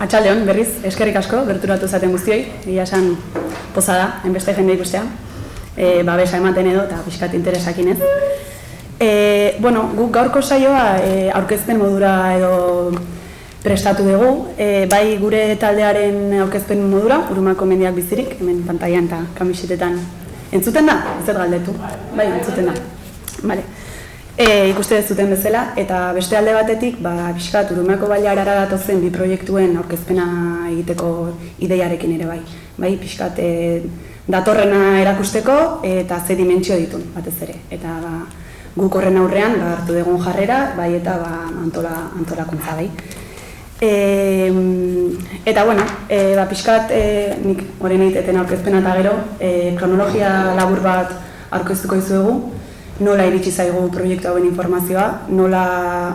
Atxaldeon, berriz, eskerrik asko, berturatu zaten guztioi, egia esan poza da, enbeste jende ikustea, babesa ematen edo eta pixkat interesakin ez. Guk gaurko saioa aurkezpen modura edo prestatu dugu, bai gure taldearen aurkezpen modura, Urumako mendiak bizirik, hemen pantailan eta kamisetetan. Entzuten da? Ez dut galdetu. Bai, entzuten da. Vale. Ikuste ez zuten bezala, eta beste alde batetik, pixkat Urumako bailarara datozen bi proiektuen aurkezpena egiteko ideiarekin ere bai. Bai, pixkat datorrena erakusteko eta ze dimentsio ditun, batez ere. Eta guk horren aurrean hartu dugun jarrera, bai eta antolakuntza bai. Eta pixkat nik horren egiteten aurkezpena eta gero, kronologia labur bat aurkeztuko izuegu, nola iritsi zaigu proiektu hauen informazioa, nola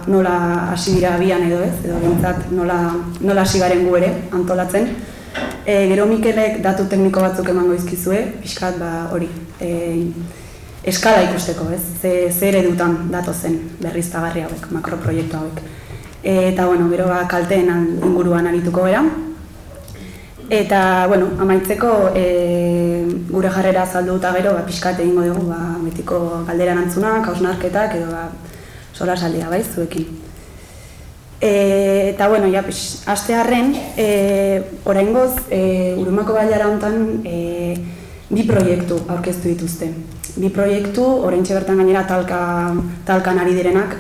hasi dira abian edo ez, edo bentsat nola hasi garen gu ere antolatzen. Gero Mikelek datu tekniko batzuk emango izkizue, pixkat hori, eskala ikusteko ez, ze eredutan datozen berriztagarri hauek, makroproiektu hauek. Eta gero kalteen inguruan arituko gara. Eta, amaitzeko gure jarrera azaldu eta gero pixkat egingo dugu betiko galdera erantzunak, hausnarketak edo solasaldia bai zuekin. Eta, hastearren, oraingoz Urumako bailara hontan bi proiektu aurkeztu dituzte. Bi proiektu, oraintxe bertan gainera talkan ari direnak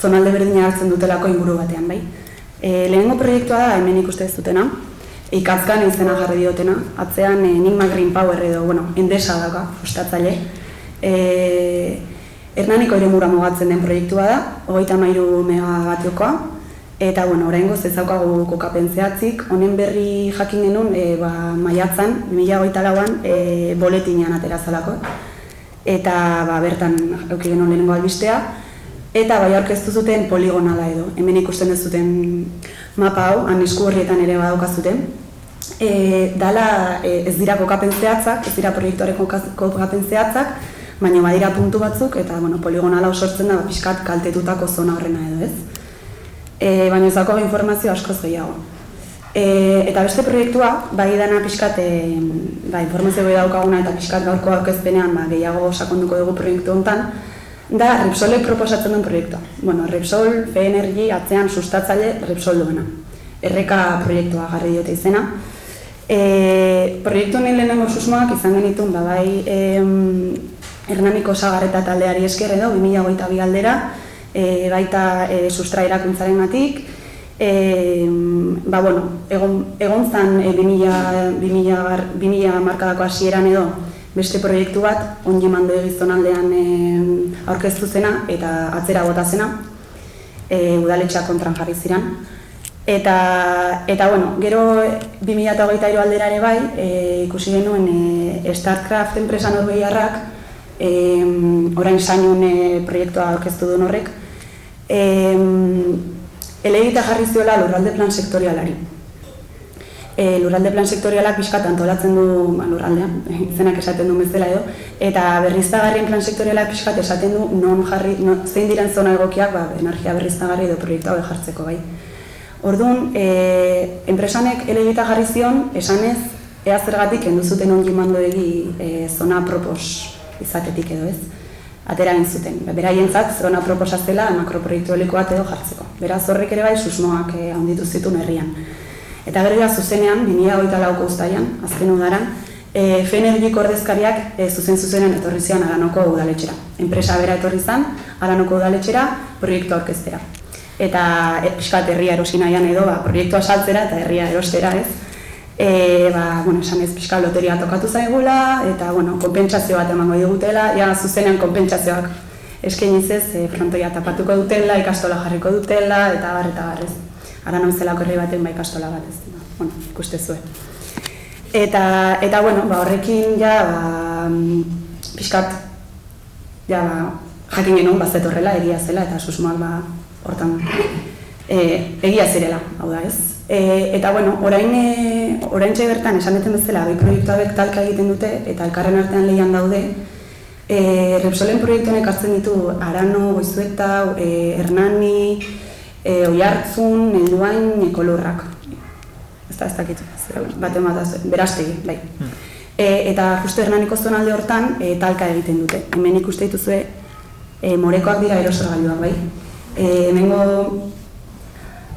zonalde berdina hartzen dutelako inguru batean bai. Lehenengo proiektua da hemen ikuste ez dutena, Ikatzkan izena jarri diotena, atzean Enigma Green Power edo, Endesa daka, ostatzaile. Hernaniko eremura mugatzen den proiektua da, 33 megabatiokoa, eta oraingoz ez daukagu kokapen zehatzik, honen berri jakin genuen maiatzan, 2024an boletinean atera zalako, eta bertan eduki genuen lehenengo albistea, eta bai aurkeztu zuten poligonala edo, hemen ikusten ez zuten mapa hau, han esku horrietan ere badaukazuten. Dala ez dira kokapen zehatzak, ez dira proiektuaren kokapen zehatzak, baina badira puntu batzuk, eta poligonala osortzen da pixkat kaltetutako zona horrena edo ez. Baina ez dago informazio askoz gehiago. Eta beste proiektua, bai dana pixkat informazio gehi daukaguna eta pixkat gaurko aurkezpenean gehiago sakonduko dugu proiektu honetan, da Repsolek proposatzen duen proiektua. Repsol, FEnergy, atzean sustatzaile Repsol duena. Erreka proiektua jarri diote izena. Proiektu honen lehenengo susmoak izan genitun, bai Hernaniko Sagarreta taldeari esker edo, 2022 aldera, baita sustra erakuntzarengatik. Egon zan 2000 markadako hasieran edo, beste proiektu bat, ongi mando egizonaldean aurkeztu zena eta atzera bota zena, udaletxeak kontran jarri ziren. Eta gero 2023 aldera ere bai, ikusi genuen Starcraft enpresa norbegiarrak, orain sainun proiektua aurkeztu duen horrek, elegita jarri ziola lurralde plan sektorialari. Lurralde plan sektorialak pixkat antolatzen du lurraldean, izenak esaten du bezala edo, eta berriztagarrien plan sektorialak pixkat esaten du zein diren zona egokiak energia berriztagarri edo proiektu hau jartzeko bai. Orduan, enpresanek elegita jarri zion, esanez, ea zergatik enduzuten ongi mandoegi zona propos izatetik edo ez. Atera egin zuten, beraientzat zona proposa zela makroproiektu eliko bat edo jartzeko. Beraz horrek ere bai susmoak handitu zituen herrian. Eta gero zuzenean, 2024ko uztailean, azken udaran, FEnergyko ordezkariak zuzenean etorri zian Aranoko udaletxera. Enpresa bera etorri zan, Aranoko udaletxera proiektu aurkeztera. Eta pixkat herria erosi nahian edo, proiektua saltzera eta herria erostera ez. Esan ez pixkat loteria tokatu zaigula, eta konpentsazio bat emango digutela, zuzenean konpentsazioak eskainiz ez, frontoia tapatuko dutela, ikastola jarriko dutela, eta bar ez. Ara noizelako herri baten ikastola bat ez, ikuste zuen. Eta horrekin pixkat jakin genuen bazetorrela, egia zela, eta susmoak hortan egia zirela, hau da ez. Eta oraintxe bertan esan duten bezala, bai proiektu hauek talka egiten dute, eta elkarren artean lehian daude, Repsolen proiektuan ekartzen ditu Arano, Goizueta, Hernani, Oiartzun, Helduain, Kolurrak. Ez dakit, baten berastegi, bai. Eta justu Hernaniko zonalde hortan talka egiten dute. Hemen ikuste dituzue morekoak dira erosorgailuak, bai. Hemengo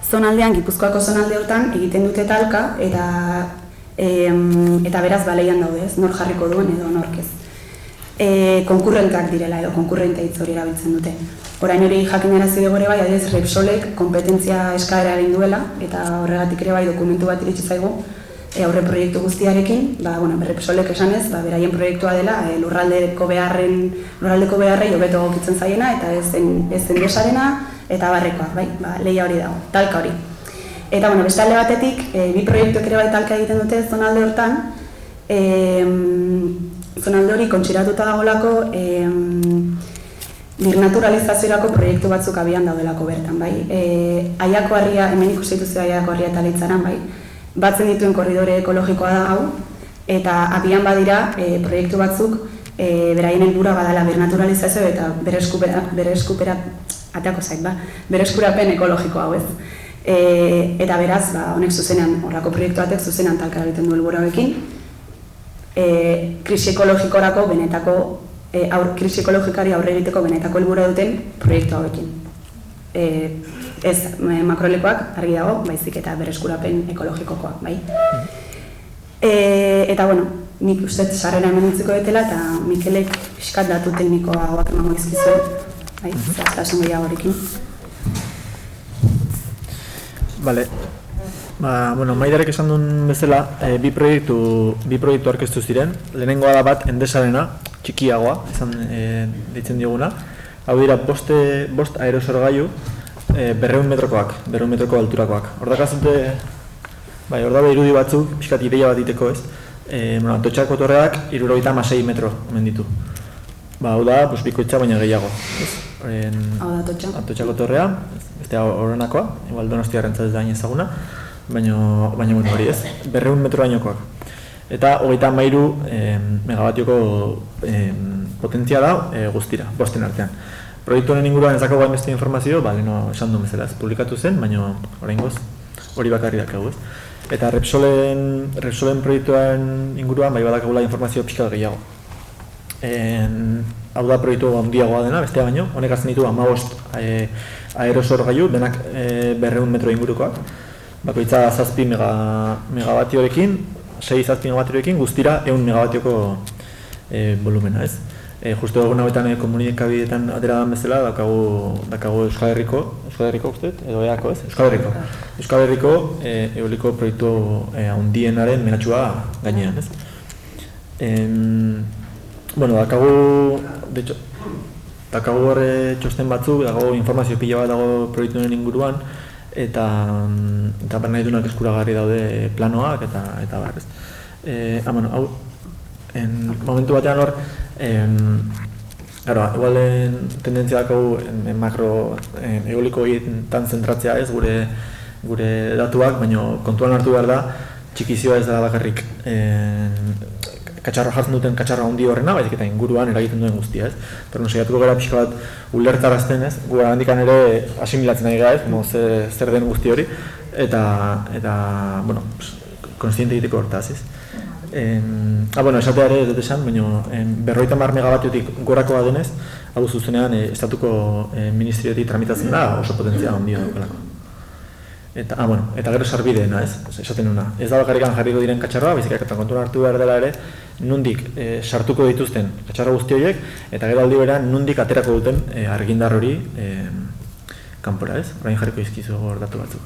zonaldean, Gipuzkoako zonalde hortan egiten dute talka eta beraz baleian daude, ez? Nor jarriko duen edo nork ez. Konkurrentak direla edo konkurrente hitz hori erabiltzen dute. Orain hori jakinarazi dugu ere bai, adibidez Repsolek konpetentzia eskaera egin duela eta horregatik ere bai dokumentu bat iritsi zaigu aurre proiektu guztiarekin, Repsolek esanez, beraien proiektua dela lurraldeko beharrei hobeto egokitzen zaiena eta ez Endesarena eta barrekoak, bai, lehia hori dago, talka hori. Eta beste alde batetik, bi proiektuek ere bai talka egiten dute zonalde hortan, zonalde hori kontxiratuta dagoelako birnaturalizaziorako proiektu batzuk abian daudelako bertan, bai. Aiako Harria, hemen ikusi dituzue Aiako Harria eta Leitzaran, bai, batzen dituen korridore ekologikoa da hau, eta abian badira proiektu batzuk beraien helburua badala birnaturalizazio eta bereskurapen ekologiko hau ez. Eta beraz, honek zuzenean, horrako proiektu batek zuzenean talka egiten du helburu hauekin, krisi ekologikorako benetako, krisi ekologikari aurre egiteko benetako helburua duten proiektu hauekin. Ez makrolekoak argi dago, baizik eta bereskurapen ekologikokoak, bai. Eta, nik uste sarrera hemen utziko detela eta Mikelek pixkat datu teknikoa hauak emango izkizuen, bai, zehaztasun gehiago horrekin. Bale. Maiderek esan duen bezala, bi proiektu aurkeztu ziren. Lehenengoa da bat Endesarena, txikiagoa, esan ditzen dioguna. Hau dira, bost aerosorgailu 200 metrokoak, 200 metroko alturakoak. Hor dakazute, hor dabe irudi batzuk, pixkat ideia bat diteko ez. Atotxako torreak 76 metro omen ditu. Hau da, bikoitza baina gehiago. Hau da Atotxako torrea, beste horrenakoa, igual Donostiarrentzat ez da hain ezaguna, baina hori ez, 200 metro bainokoak. Eta 33 megabatioko potentzia da guztira, bosten artean. Proiektu honen inguruan ez dakago beste informazio, leheno esan duen bezala, publikatu zen, baina oraingoz hori bakarri dakago ez. Eta Repsolen proiektuaren inguruan badakagula informazio pixka gehiago. Hau da proiektu handiagoa dena, bestea baino, honek hartzen ditu 15 aerosorgailu, denak 200 metro ingurukoak. Bakoitza 7 megabatiorekin, 6 megabatiorekin, guztira 100 megabatioko volumena ez. Justo egun hauetan komunikabideetan atera dan bezala, dakago Euskal Herriko uste, edo EAko ez? Euskal Herriko eoliko proiektu handienaren mehatxua gainean ez. Dakago horre txosten batzuk, dakago informazio pila bat dago proiektu honen inguruan, eta nahi duenak eskuragarri daude planoak eta bar ez. Momentu batean hor, igual tendentzia dakagu makro eolikoetan zentratzea ez gure datuak, baina kontuan hartu behar da, txikizioa ez da bakarrik katxarra jartzen duten katxarra handi horrena, baizik eta inguruan eragiten duen guztia ez. Torno saiatuko gara pixka bat ulertarazten ez, gu handikan ere asimilatzen nahi gara ez, zer den guzti hori, eta konstiente egiteko hortaz ez. Esatea ere ez dut esan, baina 50 megabatiotik gorakoa denez, hau zuzenean estatuko ministeriotik tramitatzen da oso potentzia handia daukalako. Eta gero sarbideena ez, esaten nuna. Ez da bakarrikan jarriko diren katxarroa, baizik eta kontuan hartu behar dela ere, nondik sartuko dituzten katxarro guzti horiek, eta gero aldi berean nondik aterako duten argindar hori kanpora ez, orain jarriko izkizu hor datu batzuk.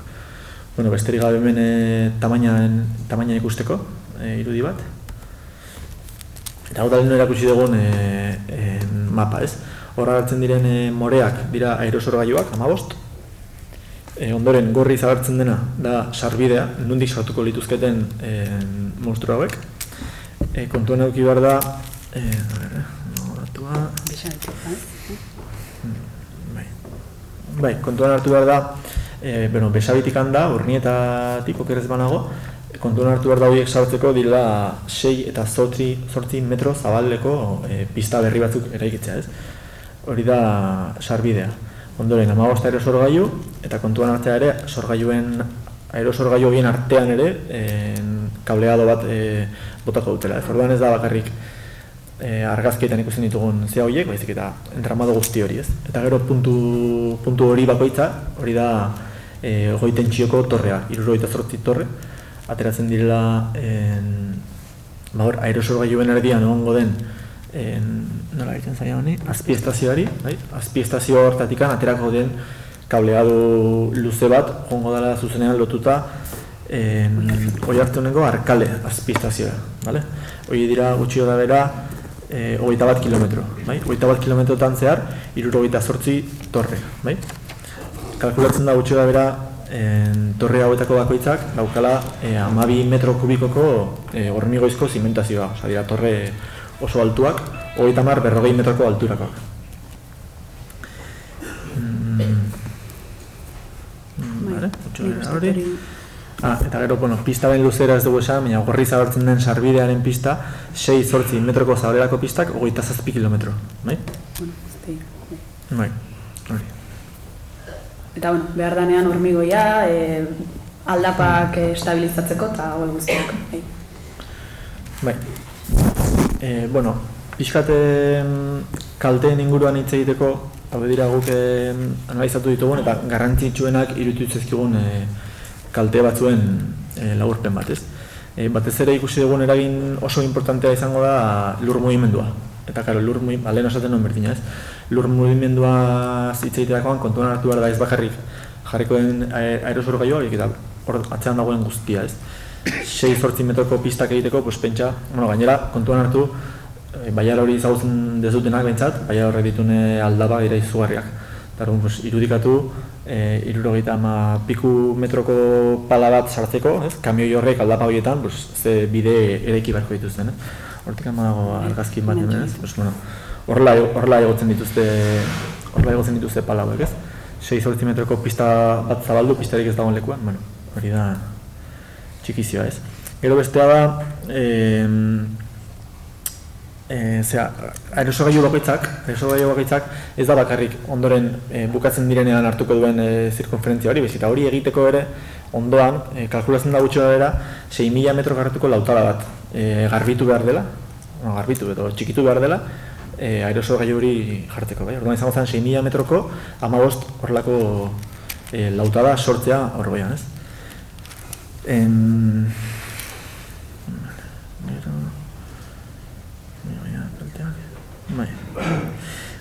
Besterik gabe hemen tamaina ikusteko, irudi bat. Eta hau da lehenu erakusi dugun mapa ez. Horra hartzen diren moreak dira aerosorgailuak, 15. Ondoren gorri zagartzen dena da sarbidea, nondik sartuko lituzketen monstru hauek. Kontuan eduki behar da... kontuan hartu behar da, besabitik handa, Urnietatik okerrez banago, kontuan hartu behar da horiek sartzeko direla 6 eta 8 metro zabaldeko pista berri batzuk eraikitzea ez. Hori da sarbidea. Ondoren 15 aerosorgailu, eta kontuan hartzea ere, aerosorgailu horien artean ere, kableado bat botako dutela. Orduan ez da bakarrik argazkietan ikusten ditugun zea horiek, baizik eta entramado guzti hori, ez? Eta gero puntu hori bakoitza, hori da goi tentsioko torrea, 78 torre, ateratzen direla aerosorgailuen erdian egongo den nola egiten zaila honi, azpiestazioari, azpiestazio hortatikan aterako den kableadu luze bat, joango dela zuzenean lotuta Oiartzuneko Arkale azpiestazioa, bale? Hoi dira gutxi da bera 21 kilometro, bai? 21 kilometrotan zehar 78 torre, bai? Kalkulatzen da gutxi da bera torre hauetako bakoitzak daukala 12 metro kubikoko hormigoizko zimentazioa, oza dira torre oso altuak, 30-40 metroko alturakoak. Eta gero, pistaren luzera ez dugu esan, baina gorri zabertzen den sarbidearen pista 6-8 metroko zabalerako pistak 27 kilometro, bai? Bai, hori. Eta, behar danean hormigoia, aldapak estabilizatzeko eta hori guztiak. Bai. Pixkat kalteen inguruan hitz egiteko, hau dira guk analizatu ditugun eta garrantzitsuenak iruditu zaizkigun kalte batzuen laburpen bat, ez? Batez ere ikusi dugun eragin oso importantea izango da lur mugimendua. Eta karo, lehen osaten nuen berdina, ez? Lur mugimendua hitz egiterakoan kontuan hartu behar da ez bakarrik jarriko den aerosorgailua, eta hor atzean dagoen guztia, ez? 6-8 metroko pistak egiteko, pentsa, gainera, kontuan hartu, baiara hori ezagutzen dezutenak behintzat, baiara horrek ditune aldaba dira izugarriak. Eta irudikatu, 70 piku metroko pala bat sartzeko, kamioi horrek aldapa horietan, ze bide eraiki beharko dituzten. Hortik dago argazkin bat hemen, horrela egotzen dituzte pala hauek, 6-8 metroko pista bat zabaldu, pistarik ez dagoen lekuan, hori da txikizioa, ez. Gero bestea da, aerosorgailu bakoitzak ez da bakarrik ondoren bukatzen direnean hartuko duen zirkonferentzia hori, eta hori egiteko ere ondoan, kalkulatzen da gutxo da 6.000 metro garratuko lautada bat garbitu behar dela, edo txikitu behar dela, aerosorgailu hori jartzeko, bai? Orduan izango zen 6.000 metroko 15 horrelako lautada sortzea horgoian, ez?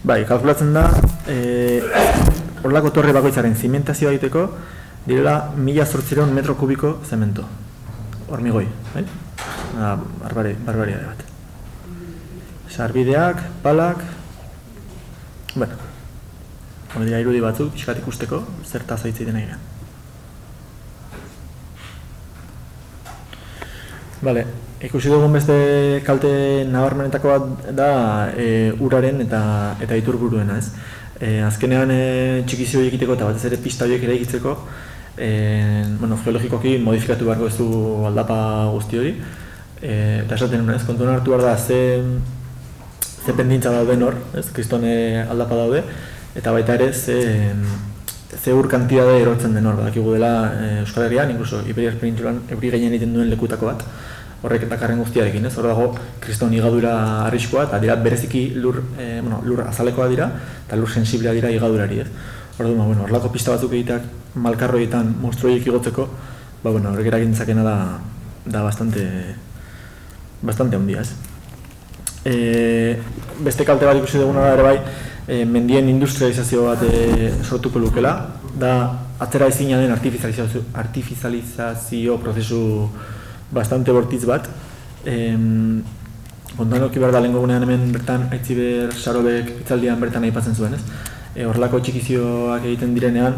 Bai, kalkulatzen da horrelako torre bakoitzaren zimentazioa egiteko direla 1.800 metro kubiko zemento hormigoi, bai? Barbaridade bat. Sarbideak, palak, hori dira irudi batzuk, pixkat ikusteko, zertaz aitziten nahi gehan. Bale, ikusi dugun beste kalte nabarmenetako bat da uraren eta iturburuena, ez? Azkenean txikizio egiteko eta batez ere pista horiek ere egitzeko geologikoki modifikatu beharko ez du aldapa guzti hori eta esaten nuen, ez? Kontuan hartu behar da ze pendintza dauden hor, ez? Kriston aldapa daude eta baita ere ze ur kantidade erortzen den hor, badakigu dela Euskal Herrian, inkluso Iberiar Penintsulan euri gehien egiten duen lekutako bat, horrek dakarren guztiarekin, ez? Hor dago kriston higadura arriskua eta dira bereziki lur azalekoa dira eta lur sensiblea dira higadurari, ez? Orduan, horrelako pista batzuk egiteak malkarroietan monstruoiek igotzeko, horrek eragin dezakena da bastante handia, ez? Beste kalte bat ikusi duguna da ere bai, mendien industrializazio bat sortuko lukela, da atzera ezina den artifizializazio prozesu bastante bortitz bat. Kontuan eduki behar da lehenko gunean hemen bertan Aitziber Sarobek hitzaldian bertan aipatzen zuen, ez? Horrelako txikizioak egiten direnean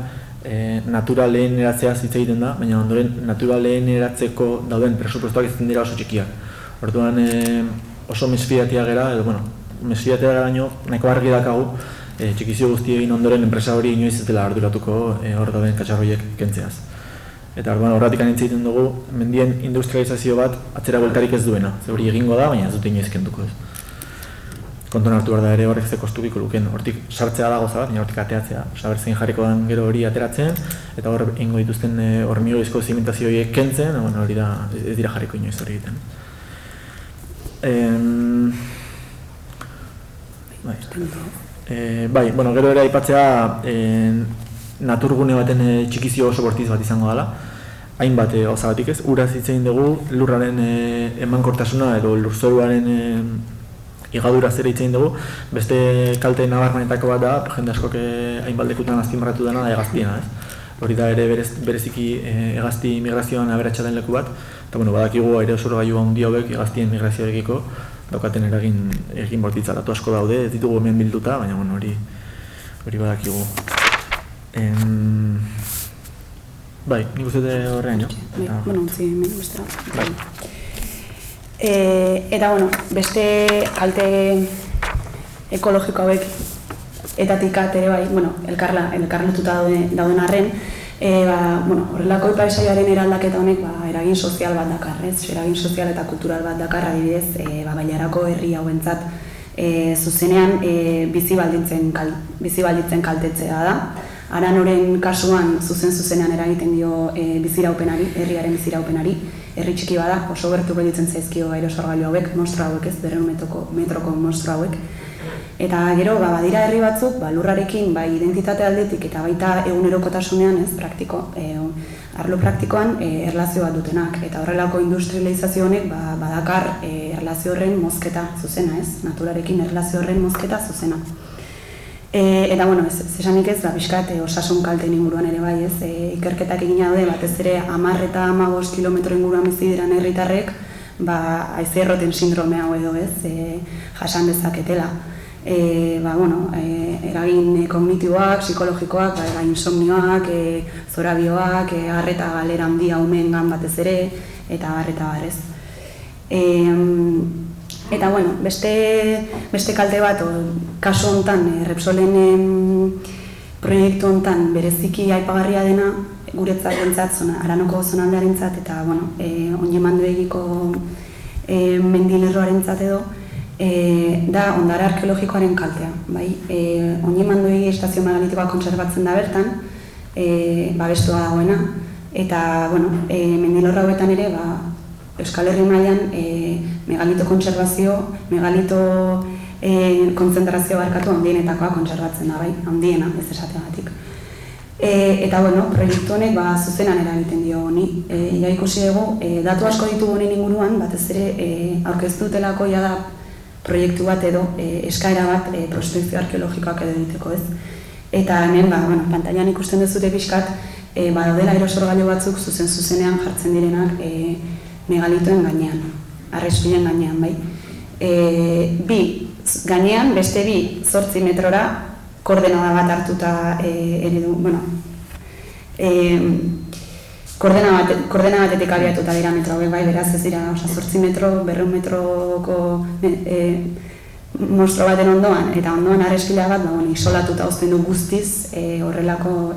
natura leheneratzeaz hitz egiten da, baina ondoren natura leheneratzeko dauden presupuestoak izaten dira oso txikiak. Orduan oso mesfidatia gera, mesfidatia gara nahiko argi dakagu txikizio guzti egin ondoren enpresa hori inoiz ez dela arduratuko hor dauden katxarroiek kentzeaz. Eta horretik anitza egiten dugu, mendien industrializazio bat atzera bueltarik ez duena. Ze hori egingo da, baina ez dute inoiz kenduko ez. kontuan hartu behar da ere horrek ze kostubiko luken, hortik sartzea dago bat, baina hortik ateatzea, saber zein jarriko den gero hori ateratzen, eta hor egingo dituzten hormigoizko zimentazio horiek kentzen, hori da, ez dira jarriko inoiz hori egiten. Gero ere aipatzea naturgune baten txikizio oso bortiz bat izango dela, hainbat osagatik ez, uraz hitz egin dugu, lurraren emankortasuna edo lurzoruaren igadura zera hitz egin dugu, beste kalte nabarmenetako bat da, jende askok hainbat lekutan azpimarratu dena da hegaztiena, ez? Hori da ere bereziki hegazti migrazioan aberatsa den leku bat, eta badakigu aerosorgailu handi hauek hegaztien migrazioarekiko daukaten egin bortitza datu asko daude, ez ditugu hemen bilduta, baina hori badakigu. Nik uste dut horrean, jo? Utzi hemen bestera. Eta, beste kalte ekologiko hauek etatik ere bai, elkarlotuta dauden arren, horrelako paisaiaren eraldaketa honek eragin sozial bat dakar, eragin sozial eta kultural bat dakar, adibidez, Bailarako herri hauentzat zuzenean bizi baldintzen kaltetzea da. Aranoren kasuan zuzenean eragiten dio biziraupenari, herriaren biziraupenari, herri txiki bada, oso gertu gelditzen zaizkio aerosorgailu hauek, monstru hauek ez, 200 metroko monstru hauek. Eta gero, badira herri batzuk, lurrarekin identitate aldetik eta baita egunerokotasunean, arlo praktikoan erlazio bat dutenak. Eta horrelako industrializazio honek badakar erlazio horren mozketa zuzena, ez? Naturarekin erlazio horren mozketa zuzena. Eta, zesanik ez, pixkat osasun kalteen inguruan ere bai, ez? Ikerketak egina daude, batez ere 10 eta 15 kilometro inguruan bizi diren herritarrek, haize erroten sindrome hau edo, ez? Jasan dezaketela. Eragin kognitiboak, psikologikoak, insomnioak, zorabioak, arreta galera handia umengan batez ere, eta bar, ez? Eta, beste kalte bat, kasu honetan, Repsolen proiektu honetan bereziki aipagarria dena, guretzat bentzat, Aranoko zonaldearentzat eta, Onjemanduegiko mendilerroarentzat edo, da ondare arkeologikoaren kaltea. Onjemanduegi estazio megalitikoa kontserbatzen da bertan, babestua dagoena, eta, mendilerro hauetan ere, Euskal Herri mailan megalito kontserbazio, megalito konzentrazio barkatu handienetakoa kontserbatzen da, handiena, ez esateagatik. Eta, proiektu honek zuzenan eragiten dio honi. Ja ikusi dugu, datu asko ditugu honen inguruan, batez ere aurkeztu dutelako da proiektu bat edo eskaera bat prospekzio arkeologikoak edo egiteko, ez? Eta hemen, pantailan ikusten duzute pixkat, badaudela aerosorgailu batzuk zuzenean jartzen direnak megalitoen gainean, arrespilen gainean, bai. Gainean, beste 8 metrora koordenada bat hartuta eredu, koordena batetik abiatuta dira metro hauek, bai, beraz ez dira, 8 metro, 200 metroko monstro baten ondoan, eta ondoan arrespila bat, isolatuta uzten du guztiz horrelako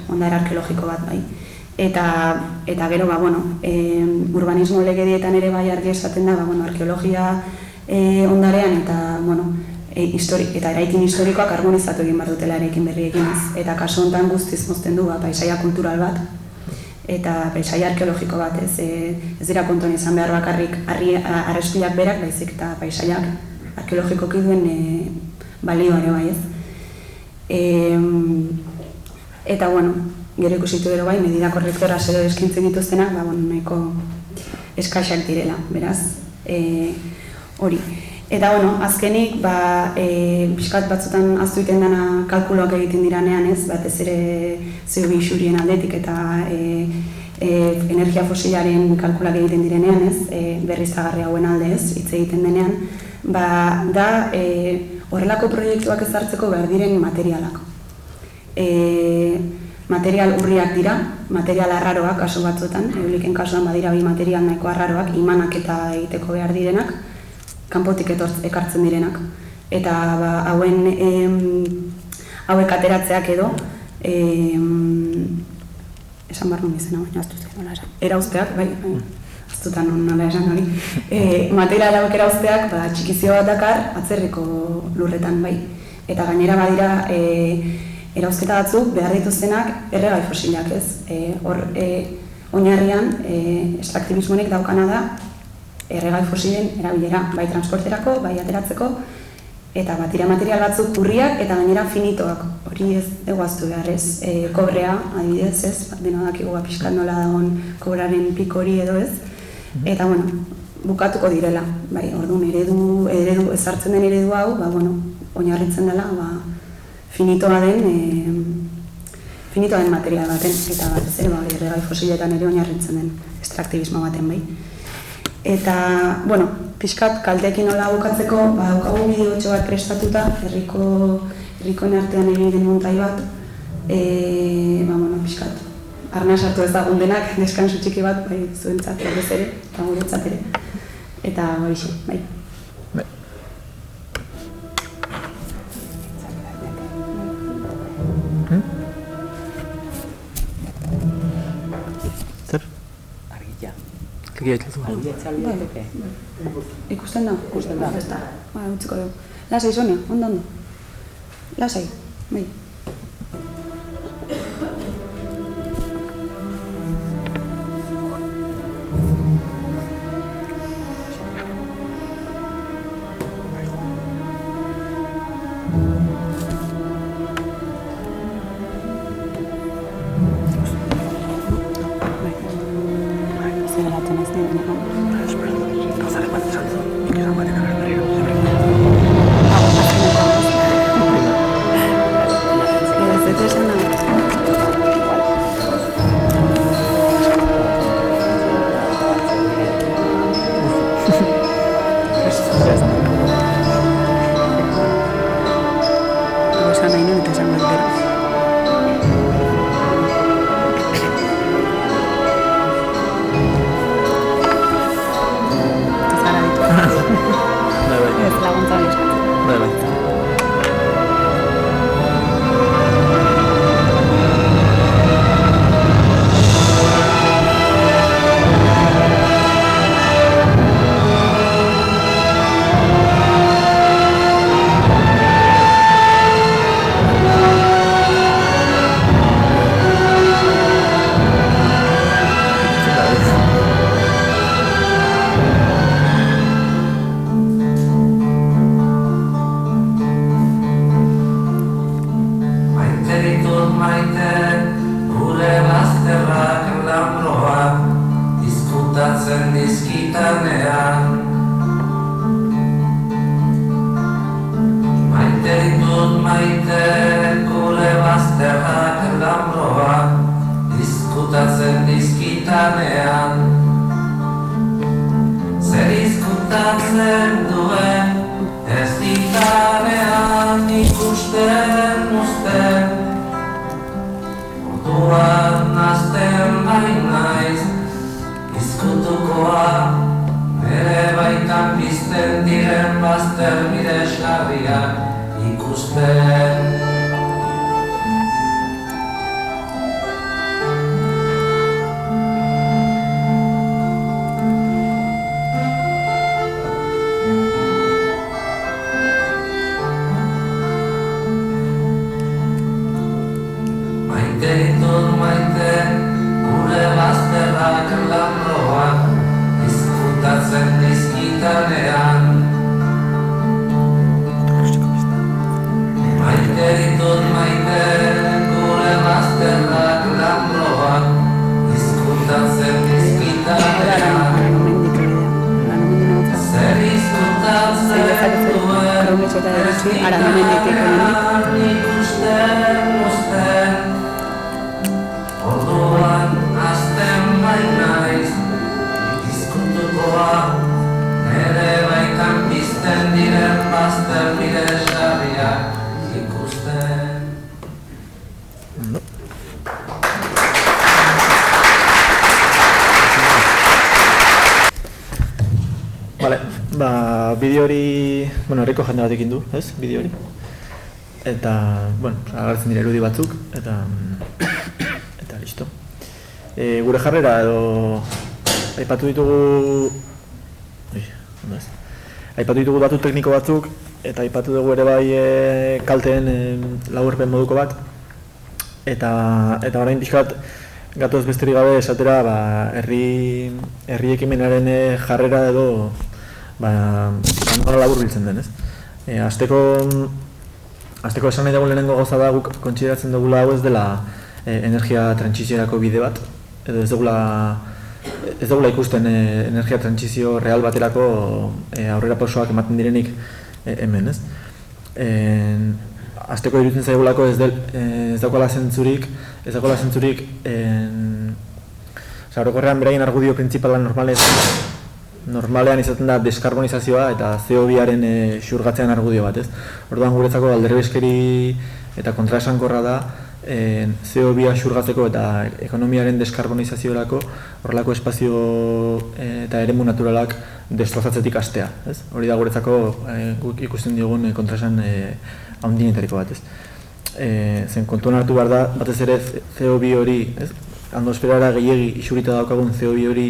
ondare arkeologiko bat, bai. Eta gero, urbanismo legedietan ere bai argi esaten da, arkeologia ondarean eta eraikin historikoak harmonizatu egin behar dutela eraikin berriekin ez. Eta kasu honetan guztiz mozten du paisaia kultural bat eta paisaia arkeologiko bat ez. Ez dira kontuan izan behar bakarrik arrespilak berak, baizik eta paisaiak arkeologikoki duen balioa ere bai ez. Eta, gero ikusitu gero bai, medida korrektora zero eskintzen dituztenak, nahiko eskaxak direla, beraz, hori. Eta, azkenik, pixkat batzutan aztu iten dena kalkuloak egiten diranean ez, batez ere CO2 isurien aldetik eta energia fosilaren kalkulak egiten direnean ez, berriztagarri hauen alde ez, hitz egiten denean, da horrelako proiektuak ezartzeko behar diren materialak. Material urriak dira, material arraroak kasu batzuetan, euliken kasuan badira bi material nahiko arraroak, imanak eta egiteko behar direnak, kanpotik ekartzen direnak. Eta hauek ateratzeak edo, esan behar nun izena, baina aztu zen, erauzteak, bai, dutan nola esan hori. Material hauek erauzteak txikizio bat dakar atzerriko lurretan bai. Eta gainera badira erauzketa batzuk behar dituztenak erregai fosilak ez. Hor oinarrian estraktibismonek daukana da erregai fosilen erabilera, bai transporterako, bai ateratzeko, eta batira material batzuk urriak eta gainera finitoak. Hori ez eguaztu behar ez. Kobrea, adibidez ez, dena dakigu pixkat nola dagoen kobraren piko hori edo ez. Eta bueno, bukatuko direla. Bai, orduan eredu ezartzen den eredu hau, oinarritzen dela finitoa den material baten, eta batez ere erregai fosiletan ere oinarritzen den estraktibismo baten bai. Eta, pixkat kalteekin nola bukatzeko, daukagu bideotxo bat prestatuta, herrikoen artean egin den montai bat, pixkat, arna sartu ezagun denak, deskansu txiki bat, bai, zuentzat berez ere, eta guretzat ere, eta horixe, bai. Ikusten da? Ikusten da. Utziko dugu. Lasai, Sonia, ondo. Lasai, bai. Bideo hori, herriko jende batekin du, ez, bideo hori. Eta, agertzen dira erudi batzuk, eta listo. Gure jarrera edo aipatu ditugu aipatu ditugu datu tekniko batzuk, eta aipatu dugu ere bai kalteen laburpen moduko bat, eta orain pixkat gatoz besterik gabe esatera herri ekimenaren jarrera edo nola labur biltzen den, ez? Azteko esan nahi dugu lehenengo gauza da guk kontsideratzen dugula hau ez dela energia trantsiziorako bide bat, edo ez dugula ikusten energia trantsizio real baterako aurrera pausoak ematen direnik hemen, ez? Azteko iruditzen zaigulako ez daukala zentzurik, orokorrean beraien argudio printzipala normalean izaten da deskarbonizazioa eta CO2-aren xurgatzean argudio bat, ez? Orduan guretzako alderebeskeri eta kontraesankorra da CO2 xurgatzeko eta ekonomiaren deskarbonizaziorako horrelako espazio eta eremu naturalak destrozatzetik hastea, ez? Hori da guretzako guk ikusten diogun kontraesan handienetariko bat, ez? Zen kontuan hartu behar da, batez ere CO2 hori, ez? Atmosferara gehiegi isurita daukagun CO2 hori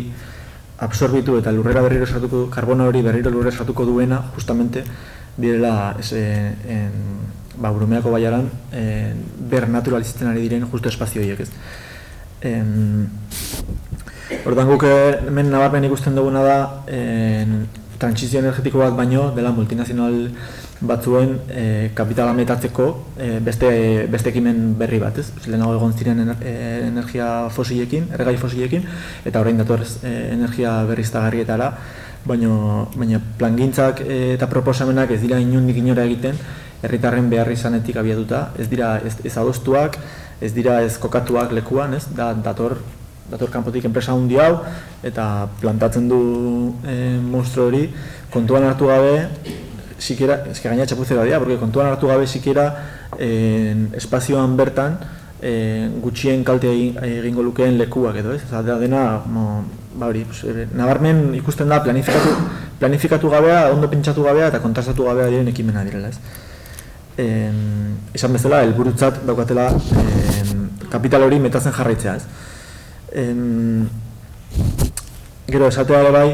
absorbitu eta lurrera berriro sartuko, karbono hori berriro lurrera sartuko duena, justamente, direla Burumeako baiaran naturalizatzen ari diren justo espazio horiek, ez? Orduan guk hemen nabarmen ikusten duguna da trantsizio energetiko bat baino dela multinazional batzuen kapitala metatzeko beste ekimen berri bat, ez? Lehenago egon ziren energia fosilekin, erregai fosilekin, eta orain dator energia berriztagarrietara, baina plangintzak eta proposamenak ez dira inondik inora egiten, herritarren behar izanetik abiatuta, ez dira ez adostuak, ez dira ez kokatuak lekuan, ez? Dator kanpotik enpresa handi hau, eta plantatzen du monstro hori, kontuan hartu gabe, sikiera, gaina txapuzera dira, porque kontuan hartu gabe sikiera espazioan bertan gutxien kalte egingo lukeen lekuak edo, ez? Da dena, hori, nabarmen ikusten da planifikatu gabea, ondo pentsatu gabea eta kontrastatu gabea diren ekimena direla, ez? Esan bezala, helburutzat daukatela kapital hori metatzen jarraitzea, ez? Gero esatea ere bai,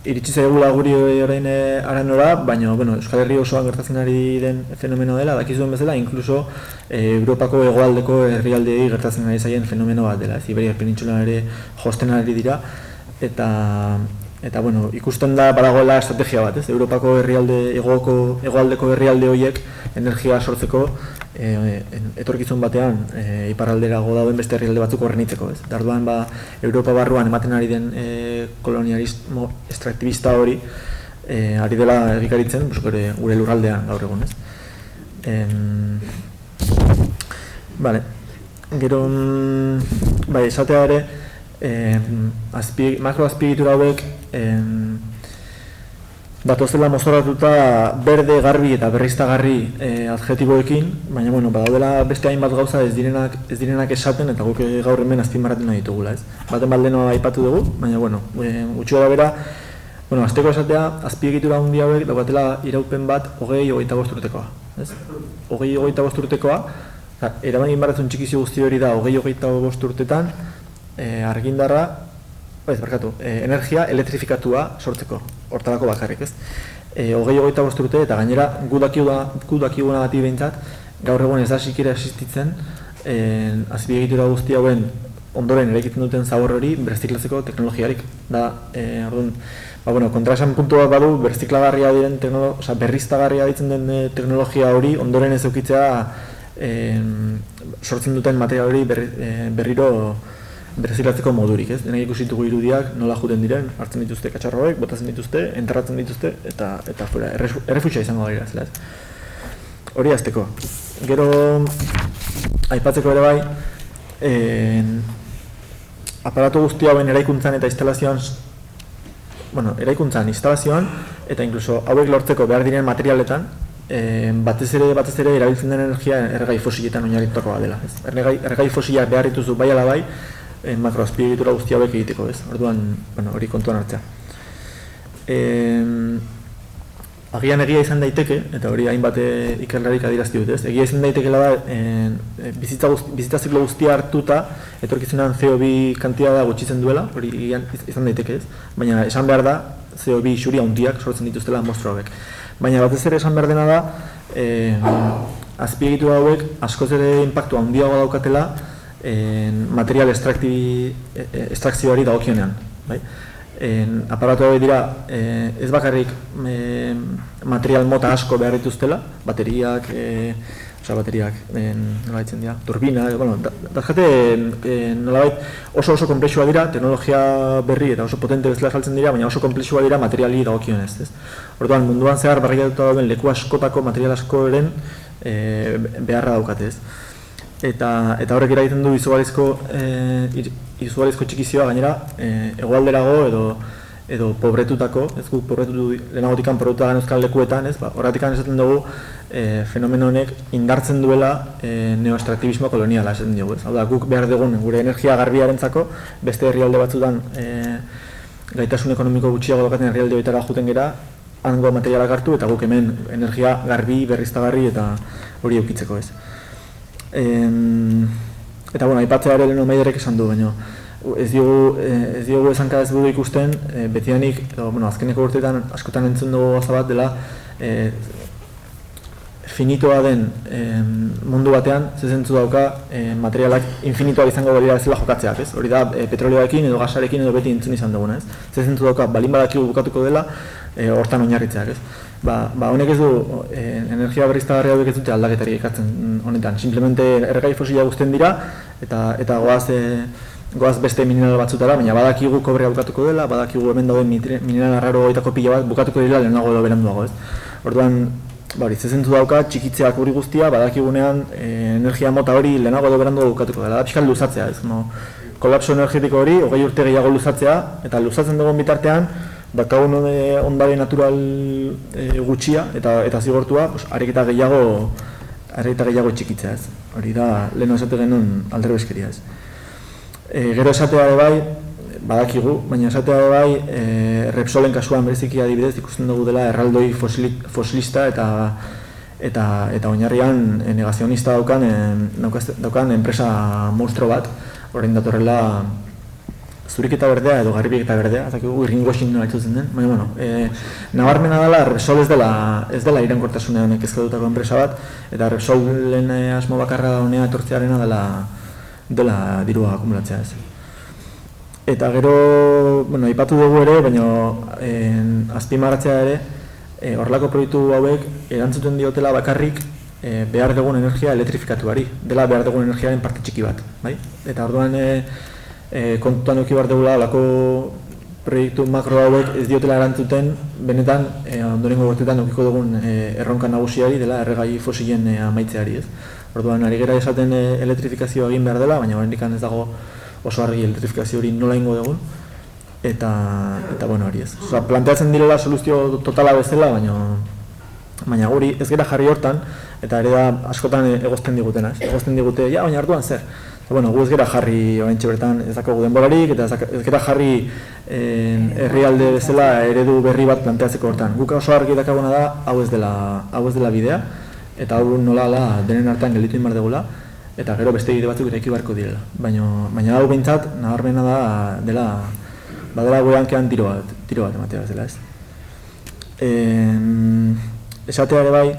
iritsi zaigula guri orain haranora, baina Euskal Herri osoan gertatzen ari den fenomeno dela, dakizuen bezala, inkluso Europako hegoaldeko herrialdeei gertatzen ari zaien fenomeno bat dela, ez Iberiar penintsulan ere josten ari dira, eta ikusten da badagoela estrategia bat, ez? Europako hegoaldeko herrialde horiek energia sortzeko etorkizun batean iparralderago dauden beste herrialde batzuk horrenitzeko, ez? Orduan Europa barruan ematen ari den kolonialismo extraktibista hori ari dela egikaritzen gure lurraldean gaur egun, ez? Gero, esatea ere, makroazpiegitura hauek datozela mozorratuta berde, garbi eta berriztagarri adjetiboekin, baina badaudela beste hainbat gauza ez direnak esaten eta guk gaur hemen azpimarratu nahi ditugula, ez? Baten baldeno aipatu dugu, baina gutxi gara bera, azteko esatea, azpiegitura handi hauek daukatela iraupen bat 20-25 urtekoa, ez? 20-25 urtekoa, eraman inbarratzen txikizio guzti hori da 20-25 urtetan, argindarra, energia elektrifikatua sortzeko, hortarako bakarrik, ez? 20-25 urte eta gainera gu dakigunagatik behintzat, gaur egun ez da sikiera existitzen azpiegitura guzti hauen ondoren eraikiten duten zabor hori berziklatzeko teknologiarik. Kontraesan puntu bat badu berziklagarria diren berriztagarria ditzen den teknologia hori ondoren ez eukitzea sortzen duten material hori berriro berziklatzeko modurik, ez? Denak ikusitugu irudiak nola juten diren, hartzen dituzte katxarroek, botatzen dituzte, enterratzen dituzte eta fuera, errefutsa izango dira, zela ez? Hori azteko. Gero aipatzeko ere bai, aparatu guzti hauen eraikuntzan eta instalazioan, instalazioan eta inkluso hauek lortzeko behar diren materialetan, batez ere erabiltzen den energia erregai fosiletan oinarritutakoa dela, ez? Erregai fosilak behar dituzu bai ala bai, makroazpiegitura guzti hauek egiteko, ez? Orduan, hori kontuan hartzea. agian egia izan daiteke, eta hori hainbat ikerlarik adierazti dut, ez? Egia izan daitekeela da, bizitza ziklo guztia hartuta, etorkizunean CO2 kantitatea gutxitzen duela, hori izan daiteke, ez? Baina esan behar da, CO2 isuri handiak sortzen dituztela mostro hauek. Baina batez ere esan behar dena da, azpiegitura hauek askoz ere inpaktu handiagoa daukatela material estrakzioari dagokionean, bai? Aparatu hauek dira, ez bakarrik material mota asko behar dituztela, bateriak, nolabaitzen dira, turbina, dazkate nolabait oso komplexua dira, teknologia berri eta oso potente bezala saltzen dira, baina oso komplexua dira materiali dagokionez, ez? Orduan, munduan zehar barrikatuta dauden leku askotako material askoren beharra daukate, ez? Eta horrek eragiten du izugarrizko txikizioa gainera hegoalderago edo pobretutako, ez guk pobretutu lehenagotikan pobretuta genuzkan lekuetan, ez? Horratikan esaten dugu fenomeno honek indartzen duela neoestraktibismo koloniala esaten dugu, ez? Hau da, guk behar dugun gure energia garbiarentzako beste herrialde batzutan gaitasun ekonomiko gutxiago daukaten herrialde horietara joeten gera, hango materialak hartu eta guk hemen energia garbi, berriztagarri eta hori eukitzeko, ez? Eta bueno, aipatzea ere lehen Maiderrek esan du, baina ez diogu esanka ez dugu ikusten, betianik, azkeneko urteetan askotan entzun dugu gauza bat dela finitoa den mundu batean, zezentzu dauka materialak infinitoak izango dira bezala jokatzeak, ez? Hori da, petrolioarekin edo gasarekin edo beti entzun izan duguna, ez? Zezentzu dauka, balin badakigu bukatuko dela, hortan oinarritzeak, ez? Honek ez du, energia berriztagarri hauek ez dute aldaketari ekartzen honetan. Simplemente erregai fosila guztien dira eta goaz beste mineral batzutara, baina badakigu kobrea bukatuko dela, badakigu hemen dauden mineral arraro goitako pila bat bukatuko dira lehenago edo beranduago, ez? Orduan, zezentzu dauka, txikitzeak hori guztia, badakigunean energia mota hori lehenago edo beranduago bukatuko dela, da pixkat luzatzea, ez? Kolapso energetiko hori, 20 urte gehiago luzatzea, eta luzatzen dugun bitartean, bakagun ondare natural gutxia eta zigortua, areketa gehiago txikitzea, ez? Hori da, lehen esate genuen alderebeskeria, ez? Gero esatea ere bai, badakigu, baina esatea ere bai, Repsolen kasuan bereziki adibidez ikusten dugu dela erraldoi fosilista eta oinarrian negazionista daukan enpresa monstro bat, orain datorrela zuriketa berdea edo garbiketa berdea, ez dakigu greenwashing nola itzutzen den, baina, nabarmena dela Repsol ez dela iraunkortasunean kezkadutako enpresa bat, eta Repsolen asmo bakarra da honea etortzearena dela dirua akumulatzea, ez. Eta gero, aipatu dugu ere, baina azpimarratzea ere, horrelako proiektu hauek erantzuten diotela bakarrik behar dugun energia elektrifikatuari, dela behar dugun energiaren parte txiki bat, bai? Eta orduan kontutan eduki behar dugula halako proiektu makro hauek ez diotela erantzuten benetan ondorengo urteetan edukiko dugun erronka nagusiari dela erregai fosilen amaitzeari, ez? Orduan ari gara esaten elektrifikazioa egin behar dela, baina oraindik ez dago oso argi elektrifikazio hori nola ingo dugun eta hori ez. Planteatzen direla soluzio totala bezala, baina guri ez gara jarri hortan eta ere da askotan egozten digutena, ez? Egozten digute, ja, baina arduan zer? Gu ez gara jarri oraintxe bertan ez dakogu denborarik eta ez gara jarri herrialde bezala eredu berri bat planteatzeko hortan. Guk oso argi dakaguna da hau ez dela bidea eta hau nola denen hartan gelditu inbar degula eta gero beste bide batzuk eraiki beharko direla. Baina hau behintzat nabarmena badela goeankean tiro bat ematea bezala, ez. Esatea ere bai,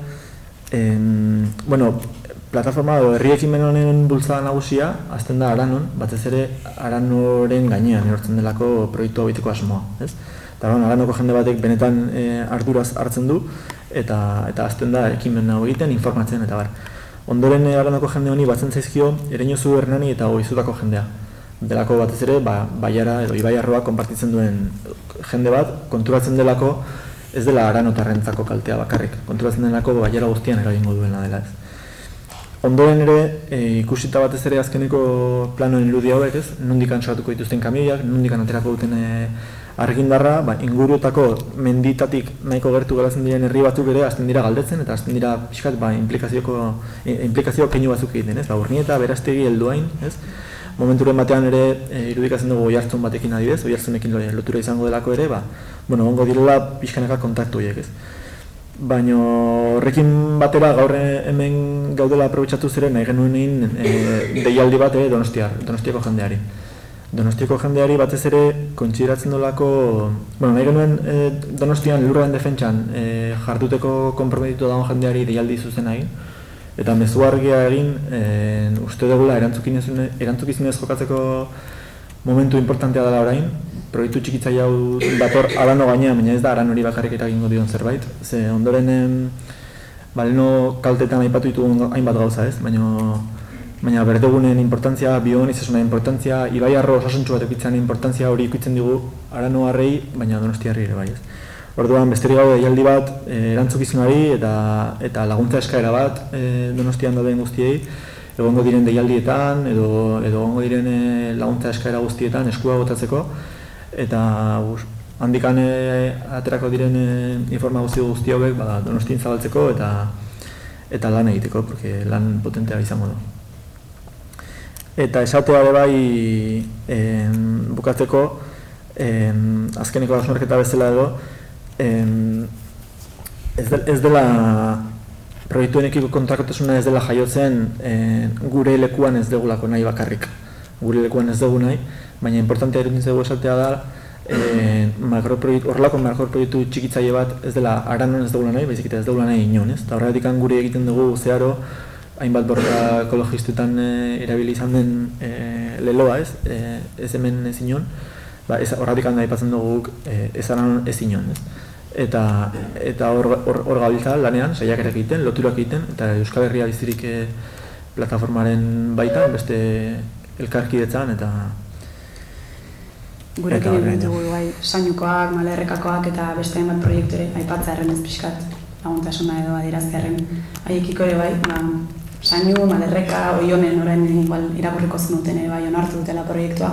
plataforma edo herri ekimen honen bultzada nagusia hasten da Aranon, batez ere Aranoren gainean erortzen delako proiektu hobiteko asmoa, ez? Eta Aranoko jende batek benetan arduraz hartzen du eta hasten da ekimen hau egiten, informatzen eta bar. Ondoren Aranoko jende honi batzen zaizkio Ereñozu, Hernani eta Oizutako jendea. Delako batez ere, Baiara edo Ibaiarroa konpartitzen duen jende bat, konturatzen delako ez dela Aranotarrentzako kaltea bakarrik, konturatzen delako Baiara guztian eragingo duena dela, ez. Ondoren ere, ikusita batez ere azkeneko planoen irudi hauek, ez? Nondik sortuko dituzten kamioiak, nondik aterako duten argindarra, inguruetako menditatik nahiko gertu geratzen diren herri batzuk ere hasten dira galdetzen eta hasten dira pixkat implikazio keinu batzuk egiten, ez? Urnieta, Berastegi, Helduain, ez? Momenturen batean ere irudikatzen dugu Oiartzun batekin adibidez, Oiartzunekin lotura izango delako ere, ongo direla pixkanaka kontaktu horiek, ez? Baina horrekin batera gaur hemen gaudela aprobetxatu ziren nahi genuen deialdi bat Donostiako jendeari. Donostiako jendeari batez ere kontsideratzen dolako, nahi genuen Donostian lurraren defentsan jarduteko konprometitu dagoen jendeari deialdi zuzena egin, eta mezu argia egin uste dugula erantzukizunez jokatzeko momentu importantea dela orain. Proiektu txikitzaile hau dator Arano gainean, baina ez da Aran hori bakarrik eragingo dion zerbait. Ze ondoren leno kaltetan aipatu ditugun hainbat gauza ez, baina berdegunen importantzia, bioonizasuna importantzia, ibai arro osasuntsu bat eukitzean importantzia hori ikutzen digu Arano harrei, baina Donostiarrei ere bai ez. Orduan besterik gaude deialdi bat erantzukizunari eta laguntza eskaera bat Donostian dauden guztiei, egongo diren deialdietan edo egongo diren laguntza eskaera guztietan eskua botatzeko, eta handikan aterako diren informazio guzti hauek Donostien zabaltzeko eta lan egiteko, porque lan potentea izango du. Eta esatea ere bai bukatzeko, azkeneko hausnarketa bezala edo, ez dela proiektuenekiko kontrakotasuna ez dela jaiotzen gure lekuan ez dugulako nahi bakarrik. Gure lekuan ez dugu nahi, baina importantea eruditzen zego esatea da horrelako makroproiektu txikitzaile bat ez dela Aranon ez dugula nahi, baizik eta ez dugula nahi inon, ez? Eta horregatik gure egiten dugu zeharo hainbat borroka ekologistetan erabili izan den leloa, ez hemen ez inon, horregatik aipatzen dugu ez Aranon ez inon, ez? Eta hor gabiltza lanean, saiakerak egiten, loturak egiten, eta Euskal Herria bizirik plataformaren baitan, beste elkarkidetzan eta gurekin egin dugu sainukoak, malerrekakoak eta beste hainbat proiektu ere aipatza erren ez pixkat laguntasuna edo adieraztearen haiekiko ere bai, sainu, malerreka, oionen orain irakurriko zenuten ere bai onartu dutela proiektua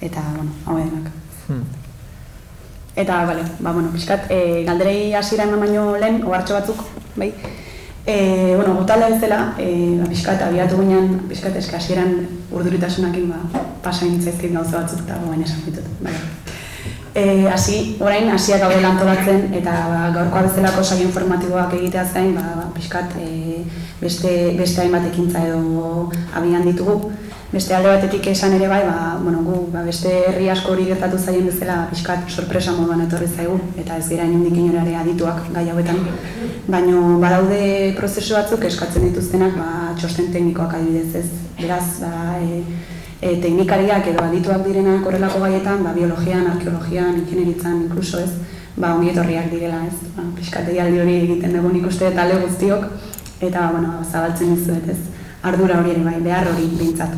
eta, hau edenak. Eta, pixkat, galderei hasiera eman baino lehen, ohartxo batzuk, bai? Gutalda bezala, pixkat, abiatu guinean, pixkat, hasieran urduritasunakin pasain zaizkit gauza batzuk eta goen esan ditut. Orain, hasiak gaudela antolatzen eta gaurkoa bezalako saio informatiboak egitea zain, pixkat, beste hainbat ekintza edo abian ditugu. Beste alde batetik esan ere bai, beste herri asko hori gertatu zaien bezala pixkat sorpresa moduan etorri zaigu, eta ez gira inondik inora ere adituak gai hauetan. Baina badaude prozesu batzuk eskatzen dituztenak txosten teknikoak adibidez ez. Beraz, teknikariak edo adituak direnak horrelako gaietan, biologian, arkeologian, ingenieritzan, inkluso ez, ongi etorriak direla ez. Pixkat deialdi hori egiten dugu nik uste talde guztiok, eta zabaltzen dizuet ez. Ardura hori ere bai, behar hori behintzat.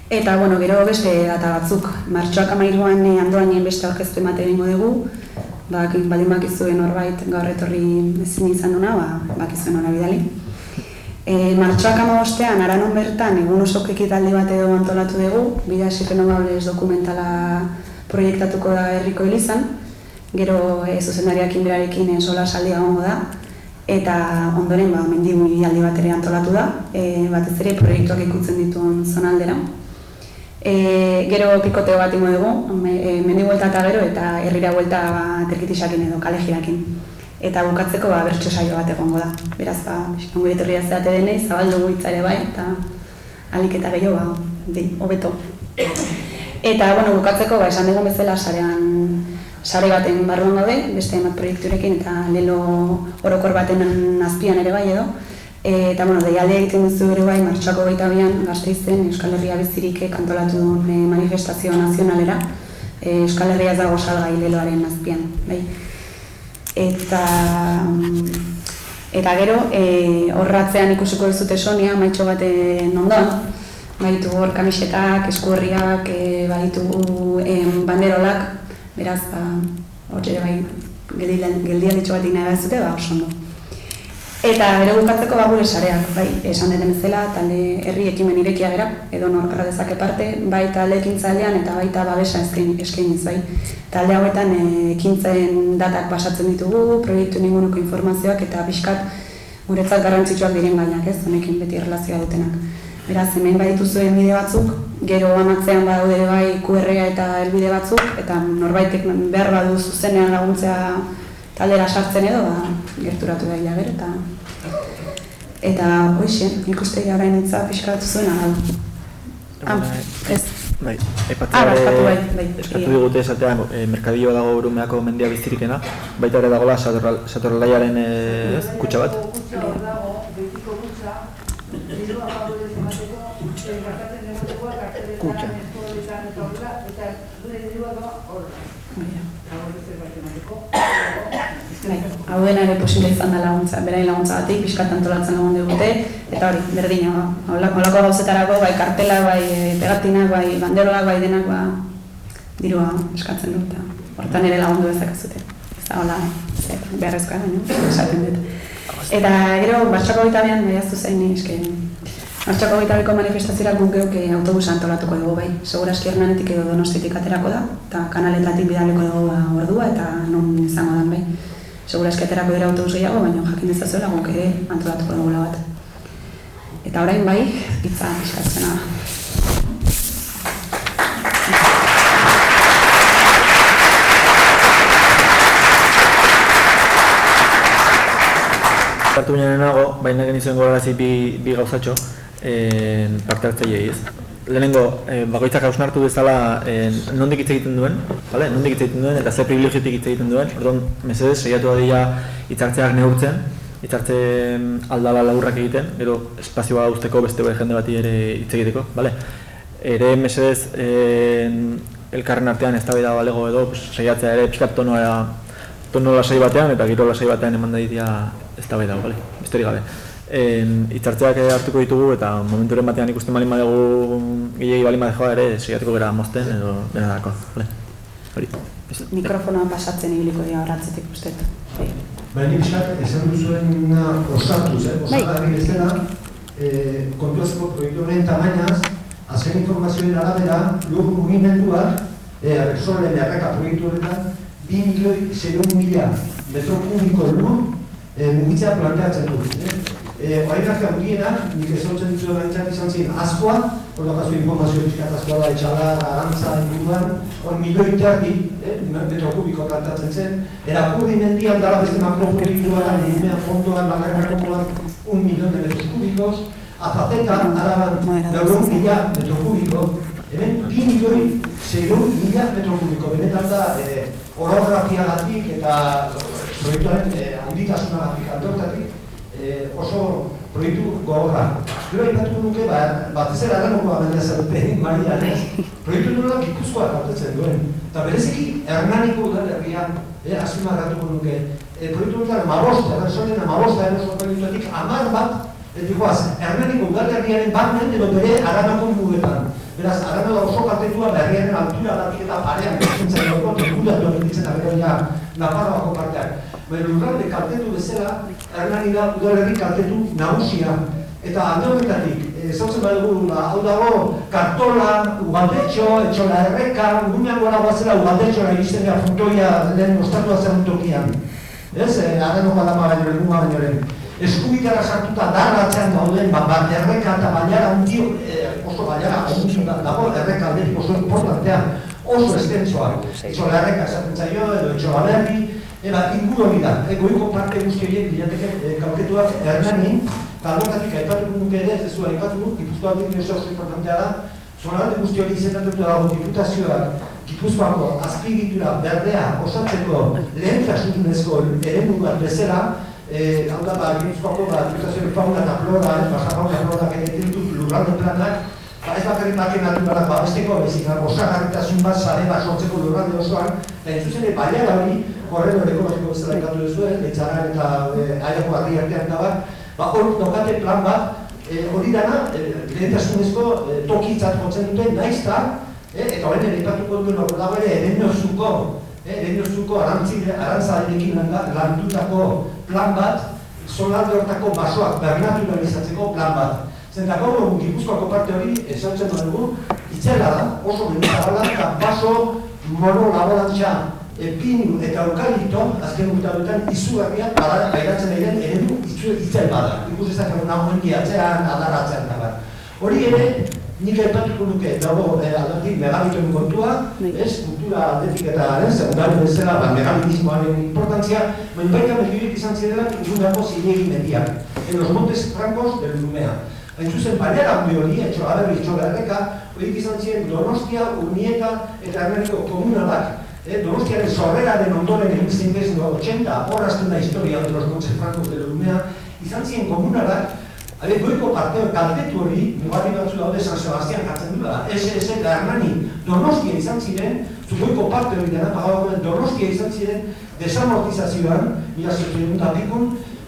Eta, gero beste data batzuk, martxoak 13an andoainen beste aurkeztu emate egingo dugu, baldin bakizuen horbait gaur etorri ezin izan duna, bakizuen hona bidali. Martxoak 15an Aranon bertan egun osoko ekitaldi bat edo antolatu dugu, Vidas Renovables dokumentala proiektatuko da herriko elizan, gero zuzendariakin berarekin solasaldia egongo da, eta ondoren mendigun ibilaldi bat ere antolatu da, batez ere proiektuak ikutzen dituen zonaldera. Gero pikoteo bat ingo dugu, mendi buelta eta gero eta herrira buelta terkitisakin edo kalejirakin. Eta bukatzeko bertso saio bat egongo da. Beraz, ongo etorria zeate denei, zabaldu hitza ere bai, eta alik eta gehiago, hobeto. Eta, bukatzeko, esan dugun bezala sare baten barruan gaude, beste hainbat proiekturekin eta lelo orokor baten azpian ere bai edo. Eta, deialdia egiten duzu ere bai, martxoako 22an Gasteizen Euskal Herria bizirik antolatu duen manifestazio nazionalera. Euskal Herria ez dago salgai leloaren azpian, bai. Eta gero, horratzean ikusiko duzute Sonia, maitxo baten ondoan. Baditu hor kamisetak, eskuherriak, baditu banderolak, beraz, hor ere bai, geldialditxo bat egin nahi bat zute, oso ondo. Eta gero bukatzeko gure sareak, bai, esan deten bezala, talde herri ekimen irekia gera, edo norkarra dezake parte, bai talde ekintzailean eta baita babesa eskainiz, bai. Talde hauetan ekintzen datak pasatzen ditugu, proiektu inguruko informazioak eta pixkat guretzat garrantzitsuak diren gainak, ez, honekin beti erlazioa dutenak. Beraz, hemen badituzu helbide batzuk, gero amatzean badaude bai QR eta helbide batzuk, eta norbaitek behar badu zuzenean laguntzea taldera sartzen edo, gerturatu da hilaber, eta hoxe, nik uste orain hitza pixkatu zuena da. Ez. Bai, Eskatu digute esatean, merkadilloa dago Urumeako mendia biztirikena, baita ere dagoela Satorralaiaren kutxa bat. Kutxa. Hau dena ere posible izan da laguntza, berain laguntza batik, pixkat antolatzen lagun digute, eta hori, berdina, holako gauzetarako, bai kartela, bai pegatinak, bai banderolak, bai denak, dirua eskatzen dut, eta hortan ere lagundu ezakazute. Ez da hola, beharrezkoa, esaten dut. Eta gero, Martxoko 22an, bai aztu zain, Martxoko 22ko manifestazioak gunkeuk autobusa antolatuko dugu bai. Segurazki Hernanetik edo Donostiatik aterako da, eta kanaletatik bidaleko dugu ordua, eta non izango dan bai. Segurazki aterako dira autobus gehiago, baina jakin dezazuela guk ere antolatuko dugula bat. Eta orain bai, hitza eskatzena da. Hartu binen nago, baina genizuen gogarazi bi gauzatxo parte hartzaileei ez. Lehenengo, bakoitzak hausnartu bezala nondik hitz egiten duen, nondik hitz egiten duen eta zer privilegiotik hitz egiten duen. Orduan, mesedez, saiatu dadila hitzartzeak neurtzen, hitzartzen aldala laburrak egiten, gero espazioa usteko beste jende bati ere hitz egiteko, bale? Ere mesedez, elkarren artean eztabaida balego edo, saiatzea ere pixkat tono lasai batean eta gero lasai batean eman daitea eztabaida, bale? Besterik gabe. Hitzartzeak hartuko ditugu eta momenturen batean ikusten balin badegu gehiagi balin badejoa ere saiatuko gara mozten edo dena dako. Hori. Mikrofonoan pasatzen ibiliko dira horratzetik usteet. Baina pixkat esan duzuena osatuz, osagarri bezala, kontuazko proiektu honen tamainaz, azken informazioen arabera, lur mugimenduak, Repsolen erreka proiektu horretan, 2.000.000 metro kubiko lur mugitzea planteatzen du. Horrenak gaurienak, nik ezautzen dut organitzak izan ziren askoa, hor dakazu informazio pixkat askoa da, etxalar, arantza, inguruan, hor 1.000.000 metro kubiko plantatzen zen, erakurri mendian dara beste makroproiektuan, egimean fondoan, bakarrakoan, 1.000.000 metro kubikos, Azateka, araban, 9.000 metro kubiko, hemen 2.000.000 metro kubiko, benetan da, orografiagatik eta proiektuaren handitasunagatik aldortatik, oso proiektu gogorra. Gero aipatuko nuke, batez ere Aranokoa baina zerpenik Marian, proiektu nola Gipuzkoa kautetzen duen. Eta bereziki Hernaniko udalerrian, azpimarratuko nuke, proiektu nola Repsolen 15 eroso proiektuatik 10 bat, Hernaniko udalerriaren barnen edo bere Aranako mugetan. Beraz, Aranoa oso kaltetua berriaren altura datik eta parean guztintzen dago, tekudatu egiten arrekoia Nafarroako parteak. Baina lurralde kaltetu bezala, Hernani da udalerri kaltetu nagusia. Eta alde horretatik, zautzen badugu, hau dago, Kartola, Ugaldetxo, Etxola Erreka, gunean gora guazela Ugaldetxora iristen gara frontoia lehen ostatua zen tokian. Ez, Aranoa dama baino lehen, baino lehen. Eskubitara sartuta darratzean dauden, Erreka eta Baiara hundio, oso Baiara hundio dago, Erreka aldetik oso importantean, oso estentzoa. Etxola Erreka esaten zaio, edo Etxola Berri, inguru hori da, goiko parte guzti horiek bilateke kalketuak Hernanin, eta aldokatik aipatuko nuke ere, ez zua aipatu, Gipuzkoatik oso importantea da, zonalde guzti hori izendatutu dago diputazioak Gipuzkoako azpiegitura berdea osatzeko lehentasunezko eremu bat bezala, hau da, Gipuzkoako diputazioen fauna eta flora, fauna flora egiten dut lurralde planak, ez bakarrik marken naturak babesteko, bezik, osagarritasun bat, sare bat sortzeko lurralde osoan, eta entzuzen Baiara hori, korredor ekologiko bezala ikatu duzuen, Leitzaran eta Aiako Arri artean da bat, hor daukate plan bat, hori dana, lehentasunezko tokitzat jotzen duten, naizta, eta horren ere ipatuko duen hor dago ere, Ereñozuko arantzarekin landutako plan bat, zonalde hortako basoak bernaturalizatzeko plan bat. Zentako, Gipuzkoako parte hori, esautzen dugu, itzela da, oso benizabala, eta baso mono laborantza, pinu eta eukalipto, azken urtaduetan, izugarriak bairatzen diren eredu itzel bada. Ikus ezak nagoenki atzean, adarratzean da bat. Hori ere, nik aipatuko nuke, dago aldatik megalituen kontua, kultura aldetik eta sekundari bezala megalitismoaren importantzia, baina baita Medioetik izan zirela ingurako zilegi mediak, en los Montes Francos del Lumea. Hain zuzen, bariara hori, Etxolaberri, Etxolarreka, horiek izan ziren Donostia, Urnieta eta Hernaniko komunalak. Donostiaren sorreraren ondoren egin zein bezen 80, horazten da historia de los Montes Francos del Lumea, izan ziren komunalak, goiko parteo kaltetu hori, mugarri batzu daude San Sebastian jartzen duela, SS eta Hernani, Donostia izan ziren, goiko parte hori dena pagagoen, Donostia izan ziren, desamortizazioan, mila zertuen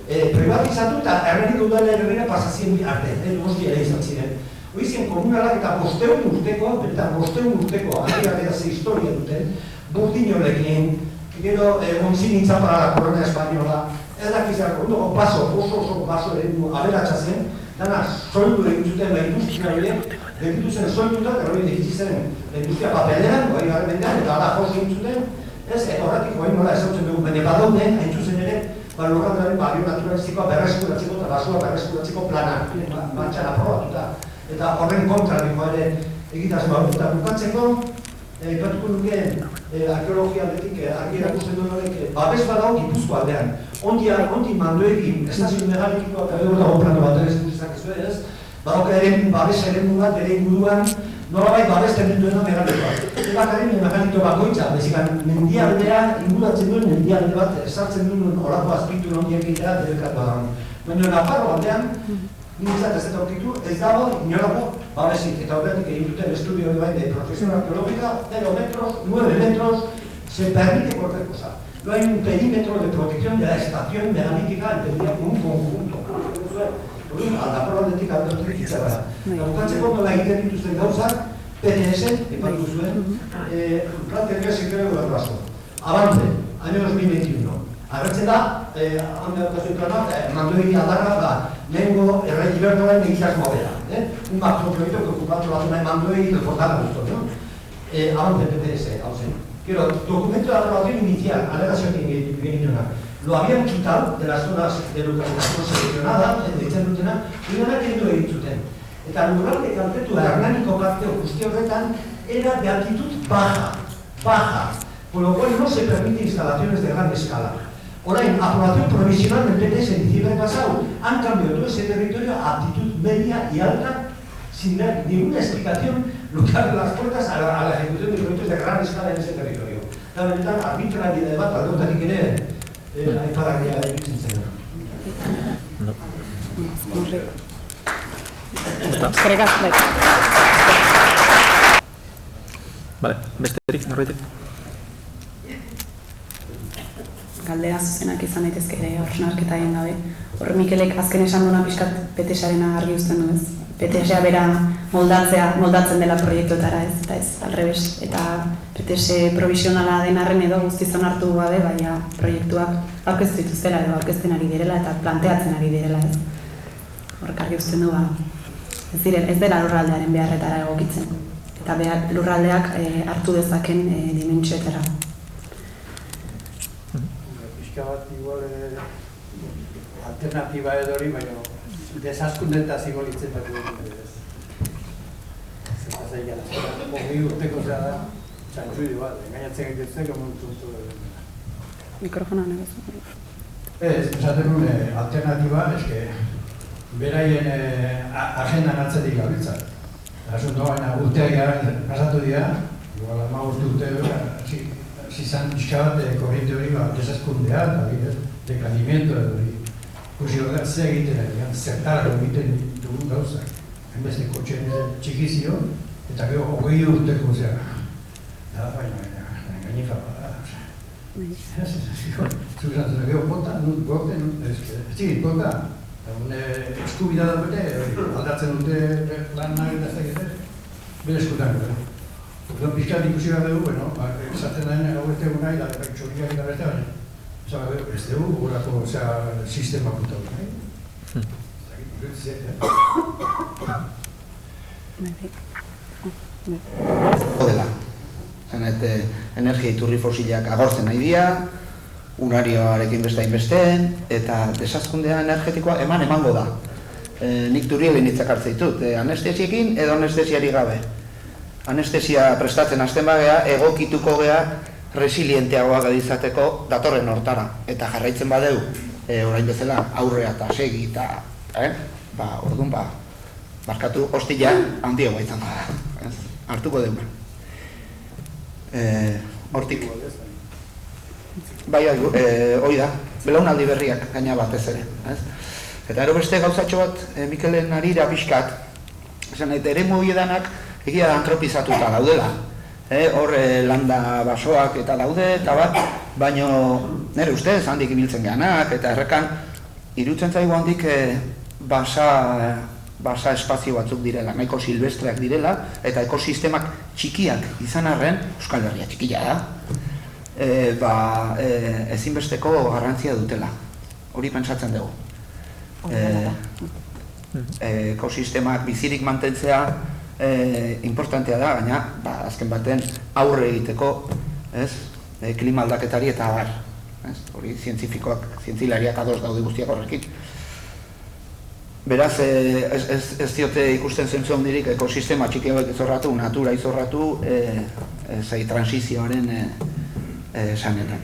privatizatu eta Hernaniko udalen herrera pasazien arte, Donostia ere izan ziren. Hoi ziren komunalak eta 500 urteko, eta 500 urteko, ahiratera ze historia duten, Burdinolekin, gero onzinitza para la corona española, ez dakizak, oso baso eredu aberatsa zen, dana soildu egin zuten la industria horiek, gelditu zen soilduta, eta hori egitzi zen la industria papelean, hori garen mendean, eta ala jos egin zuten, eta horretik hori nola ezautzen dugu, bene badaude, hain zuzen ere, lurraldearen balio naturalistikoa berreskuratzeko eta basua berreskuratzeko planak, martxan aprobatuta, eta horren kontra ere egitasmoa eta bukatzeko, ipatuko nukeen arkeologia aldetik argi erakusten duen horrek babes badau Gipuzko aldean. Ondi Mandoegin, estazio megalikikoa eta hor dago plano bat ere zikuzizak ez, badauka ere babes eremu bat ere inguruan nolabait babesten duena megalikoa. Eta garen megalito bakoitza, bezikan mendialdea inguratzen duen mendialde bat esartzen duen horako azpitu nondiak egitea debekatu da. Baina Nafarro aldean, nintzat ez eta aurkitu, ez dago inolako babesik, eta horretik egin duten estudio de de protección arqueológica, 0 metros, 9 metros, se permite cualquier cosa. No hay un perímetro de protección de la estación megalítica entendida como un conjunto. Aldapor aldetik aldetik itzara. Bukatzeko nola egiten dituzten gauzak, PTS, epatu zuen, plan territorial secretario del Paso. Avance, año 2021. Agertzen da, handa daukazuen planak, Mandoegi aldarra, lehengo errai Ibernoaren egitasmoa bera. Un macroproyecto que ocupaba toda la zona de Mandoegi y del Portal Augusto, ¿no? Avance PTS, hau zen. Pero documento de aprobación inicial, alegazioak egin lo habían quitado de las zonas de localización seleccionada, ditzen dutena, y kendu egin zuten. Eta lurralde kaltetu Hernaniko parteo guzti horretan era de altitud baja, con lo cual no se permite instalaciones de gran escala. Orain, aprobación provisional del PTS en diciembre pasado, han cambiado todo ese territorio a altitud media y alta, sin dar ninguna explicación, lo que abre las puertas a la ejecución de proyectos de gran escala en ese territorio. La verdad, arbitraria de debate, aldontarik ere, aipagarria egiten zen. Eskerrik asko. Vale, besterik, norbaitek? Galdera zuzenak izan daitezke ere hausnarketa egin gabe. Hor Mikelek azken esan duena pixkat PTS-arena argi uzten du ez. PTS-a bera moldatzen dela proiektuetara ez, eta ez, alrebes. Eta PTS provisionala den arren edo guztiz onartu gabe, baina proiektuak aurkeztu dituztela edo aurkezten ari direla eta planteatzen ari direla ez. Horrek argi uzten du ez dela lurraldearen beharretara egokitzen. Eta lurraldeak hartu dezaken dimentsioetara. Bat igual alternatiba edo hori, baina desazkundenta zigo litzen dut ez. Zeta zaila, 20 urteko zera da, txantxuidu bat, engainatzen egiten komuntuntu edo. Mikrofona negozu. Ez, esaten nuen alternatiba, eske beraien agendan atzetik gabiltzat. Asunto baina urteak pasatu dira, igual 15 urte izan pixka bat korriente hori desazkundea, dekadimiento hori. Kusi horrean ze egiten ari, zertarako egiten dugun gauzak. Enbeste kotxeen txikizio, eta gero 20 urteko zera. Da, baina, gainifa bada. Zuzan, gero bota, gorten, ez zigit bota. Eskubida da bete, aldatzen dute lan nahi da zegite, bere eskutan gara. Orduan pixkat ikusi gara dugu, esaten daren hauete egunai, da txoriak eta beste, baina ez dugu horako sistema puta hori. Dela, energia iturri fosilak agortzen nahi dira, unarioarekin beste hainbesteen, eta desazkundea energetikoa emango da. nik Turielin hitzak hartzen ditut, anestesiekin edo anestesiari gabe. Anestesia prestatzen hasten bagea, egokituko gea resilienteagoa izateko datorren hortara. Eta jarraitzen badeu, orain bezala, aurrea eta segi eta, orduan, barkatu hostila handiagoa izan da. Hartuko deuna. Hortik. Bai, hoi da, belaunaldi berriak gaina batez ere. Eta ero beste gauzatxo bat, Mikelen arira pixkat, esan nahi, ere mugiedanak egia da antropizatuta daudela. Hor landa basoak eta daude, eta bat, baino nire ustez handik ibiltzen geanak, eta errekan irutzen zaigu handik basa espazio batzuk direla, nahiko silvestreak direla, eta ekosistemak txikiak izan arren, Euskal Herria txikia da, ezinbesteko garrantzia dutela. Hori pentsatzen dugu. Ekosistemak bizirik mantentzea importantea da, baina azken baten aurre egiteko klima aldaketari eta abar. Hori zientzifikoak, zientzilariak ados daude guztiak horrekin. Beraz, ez diote ikusten zentzu handirik ekosistema txikiagoek izorratu, natura izorratu, transizioaren sanetan.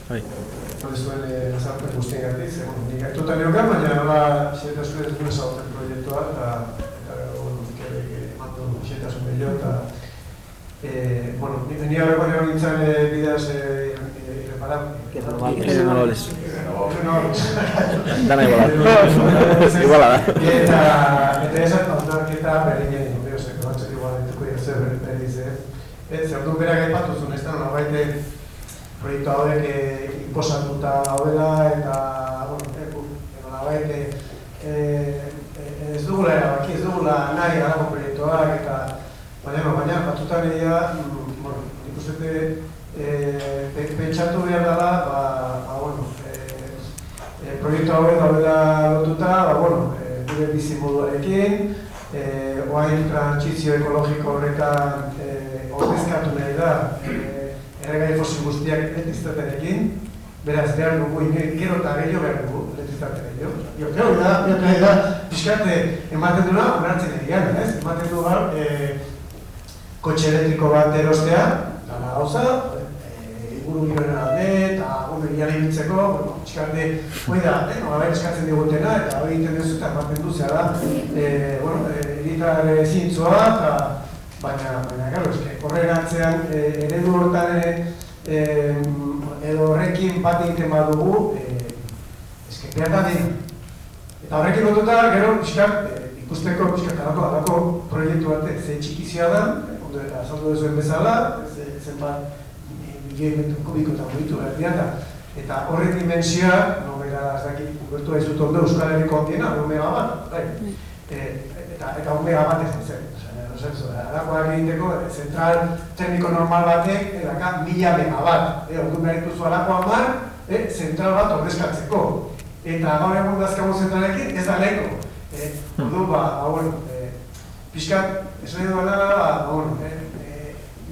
Ez duen azalpen guztien gatiz, nik hartuta niokan, baina nola xeretasun ez duen ezagutzen proiektua, eta emantu xeretasun bello, eta ni horreko nire nintzen bideaz Irrenovables. Dana iguala da. Eta esan hausnarketa berdinen bideozeko, batzuk igual dituko zer berriz. Zer du berak aipatuzun, ez da norabaite proiektu hauek inposatuta daudela eta norabaite ez dugula erabaki, ez dugula nahi garako proiektuak eta baina batzutan egia, nik uste pentsatu behar dela, proiektu hauek daudela lotuta, gure bizimoduarekin, oain trantsizio ekologiko horretan ordezkatu nahi da, erregai fosil guztiak elektrizitatearekin, beraz behar dugu, gero eta gehiago behar dugu, elektrizitatea gehiago. Hori da, pixkat ematen duena, onartzen egian, ematen du gaur, kotxe elektriko bat erostea, dala gauza, inguru giroen alde, eta gire ibiltzeko, pixkat hori da, nolabait eskatzen digutena, eta hori egiten duzu eta ematen duzea da, eritar zintzoa, baina, gero, horregantzean eredu hortan edo horrekin bat egiten badugu, behar da dira. Eta horrekin lotuta, gero, ikusteko, alako proiektu bat ze txikizia da, azaldu duzuen bezala, zenbat milioi metro kubiko eta mugitu behar dira, eta horren dimensioa, nobera, ez dakit, ubertu haizut ondo Euskal Herriko handiena, 1 megabat, eta 1 megabat ez zen. Arakoak egiteko, zentral tekniko normal batek, edaka 1000 megabat. Ordu behar dituzu arakoa mar, zentral bat ordezkatzeko. Eta gaur egun dazkago zentralekin, ez da leheko. Ordu, pixkat, esan edo gana,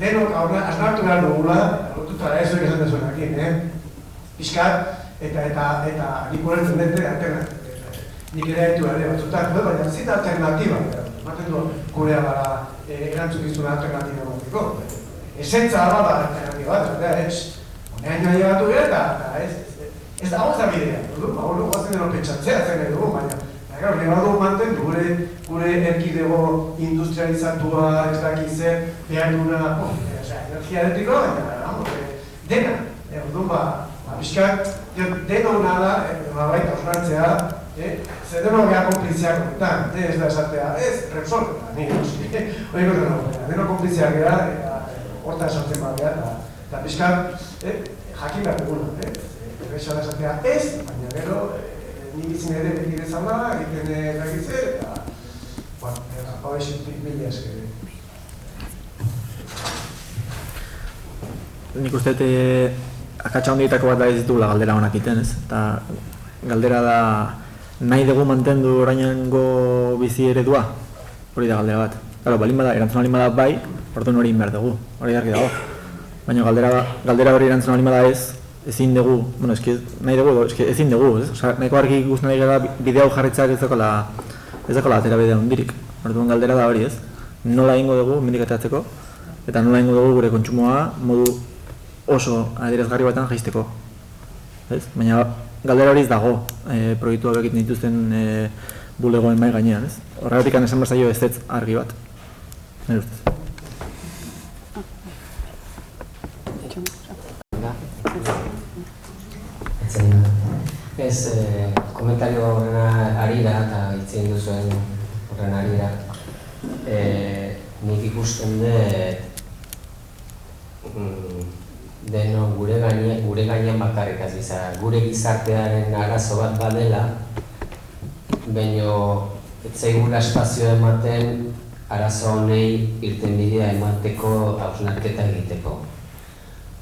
denok asnartu behar dugula, lotuta ez hori esan dezuenakin, pixkat, eta nik horretzen dute alternatiba. Nik ere haitu ere batzutak, baina zita alternatiba. Ematen du, gurea gara erantzukizuna alternatiba batiko. Esentza da alternatiba bat, honean nahi gatu gara eta ez da hau ez da bidea. Hau guazen deno pentsatzea zen edo, baina nahi badu mantendu gure erkidego industrializatua, ez dakize, behar duna, energia elektrikoa, baina dena. Bizkat, dena hona da, baita osnartzea, zer deno geha konpliziak horretan, ez da esatea, ez, Repsol, hori goten hau, deno konpliziak gara, horta esatzen bat gara, eta bizkat, jakin behar duguna, errexala esatea ez, baina gero, nik izin ere beti dezala, egiten egitze, eta, hau esetik mila eskere. Nik uste akatsa hondietako bat da ez ditugula galdera honak iten, ez? Eta galdera da nahi dugu mantendu orainengo bizi eredua? Hori da galdera bat. Claro, erantzun balin bada bai, orduan hori behar dugu, hori argi dago. Baina galdera hori erantzun balin bada ez, ezin dugu, bueno, nahi dugu, ezin dugu, ez? Osa, nahiko argi ikusten nahi gara bidea jarritzak ez dagoela atera bidea hundirik. Orduan galdera da hori, ez? Nola egingo dugu mendik ateratzeko, eta nola egingo dugu gure kontsumoa modu oso adierazgarri batean jaisteko. Ez? Baina galdera hori ez dago proiektuak egiten dituzten bulegoen mai gainean, ez? Horregatik esan behar zaio ez argi bat. Nire ustez. Ez, komentario horren arira eta itzien duzuen horren arira nik ikusten dut deno gure gainean bakarrik gure gizartearen arazo bat badela baino ez zaigula espazio ematen arazo honei irtenbidea emateko hausnarketa egiteko.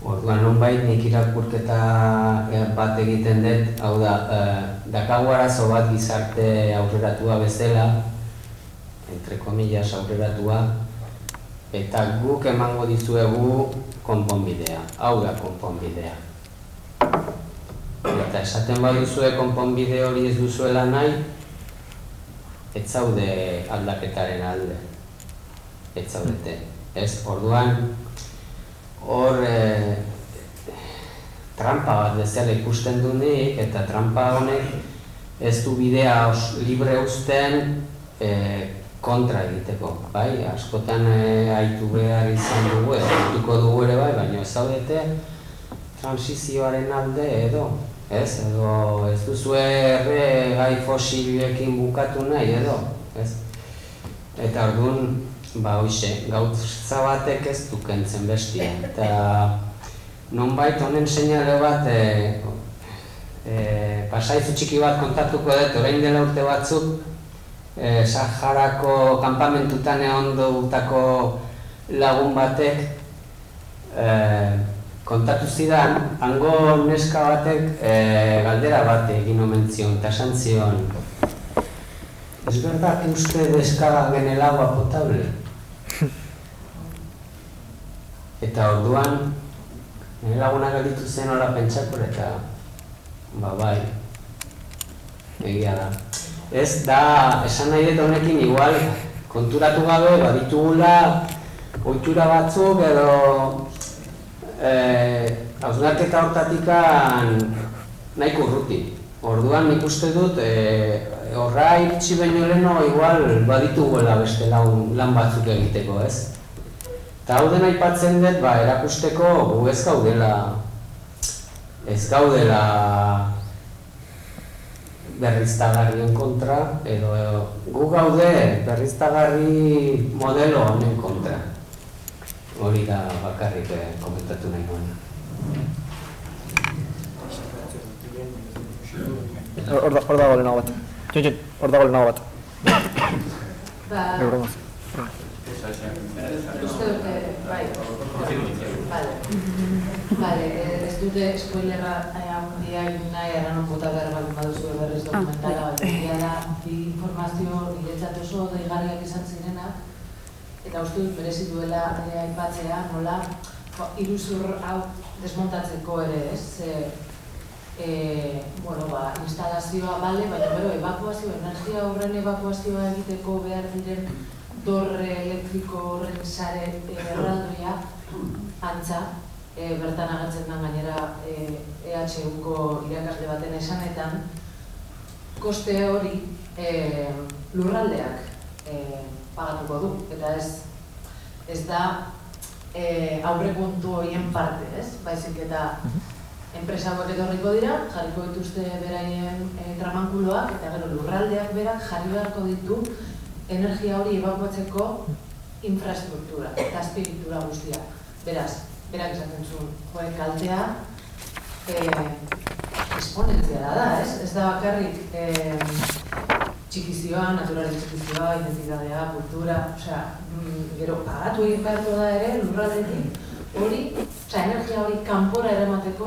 Orduan nonbait nik irakurketa bat egiten dut, hau da, dakagu arazo bat gizarte aurreratua bezala, entre comillas aurreratua, eta guk emango dizuegu konponbidea, hau da konponbidea. Eta esaten baduzue konponbide hori ez duzuela nahi, ez zaude aldaketaren alde, ez zaudete. Ez, orduan, hor trampa bat bezala ikusten du nik, eta trampa honek ez du bidea libre uzten kontra egiteko, bai? Askotan aitu behar izan dugu, aituko dugu ere bai, baina ez zaudete transizioaren alde edo, ez? Edo ez duzue gai fosiliekin bukatu nahi edo, ez? Eta orduan, ba hoxe, gauza batek ez du kentzen bestia, eta nonbait honen seinale bat pasaizu txiki bat kontatuko dut, orain dela urte batzuk Saharako kanpamentutan ondotako lagun batek kontatu zidan, hango neska batek galdera bat egin omen zion, eta esan zion ¿es verdad que ustedes descargan el agua potable? Eta orduan, nire laguna gelditu zen hola pentsako eta bai, egia da. Ez da, esan nahi dut honekin igual, konturatu gabe, baditugula ohitura batzuk edo hausnarketa hortatikan nahiko urruti. Orduan nik uste dut, horra iritsi baino leheno igual baditugula beste lan batzuk egiteko, ez? Eta hau dena aipatzen dut, erakusteko gu ez gaudela berriztagarrien kontra, edo gu gaude berriztagarri modelo honen kontra. Hori da bakarrik komentatu nahi nuena. Hor dago lehenago bat. Hor dago lehenago bat. Euromaz. Uste dute, bai. Bale, ez dute spoilerra handia egin nahi eranon bota behar baldin baduzu berriz dokumentala, baina da, bi informazio niretzat oso deigarriak izan zirenak, eta uste dut merezi duela aipatzea, nola, iruzur hau desmontatzeko ere, ez? Instalazioa bale, baina evakuazioa, energia horren evakuazioa egiteko behar diren dorre elektriko horren sare erraldoia antza, bertan agertzen da gainera EHUko irakasle baten esanetan, koste hori lurraldeak pagatuko du, eta ez da aurrekontu horien parte, ez? Baizik eta enpresa hauek etorriko dira, jarriko dituzte beraien tramankuloak, eta gero lurraldeak berak jarri beharko ditu energia hori ebakuatzeko infrastruktura eta azpiegitura guztia. Beraz, berak esaten zuen, kaltea esponentziala da, ez? Ez da bakarrik txikizioa, naturaren txikizioa, identitatea, kultura, gero pagatu egin beharko da ere lurraldetik, energia hori kanpora eramateko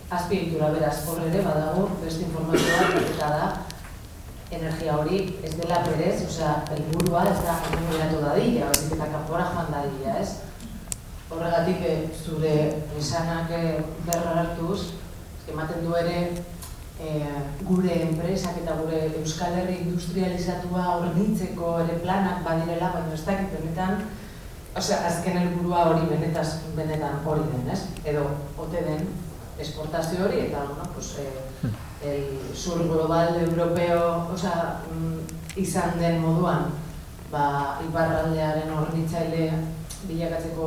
azpiegitura, beraz, hor ere badago beste informazioa eta da energia hori ez dela berez, helburua ez da akumulatu dadila, baizik eta kanpora joan dadila, ez? Horregatik zure esanak berrartuz, ematen du ere gure enpresak eta gure Euskal Herri industrializatua hornitzeko ere planak badirela, baina ez dakit benetan, azken helburua hori benetan hori den, ez? Edo ote den esportazio hori eta, el sur global europeo izan den moduan, iparraldearen hornitzaile bilakatzeko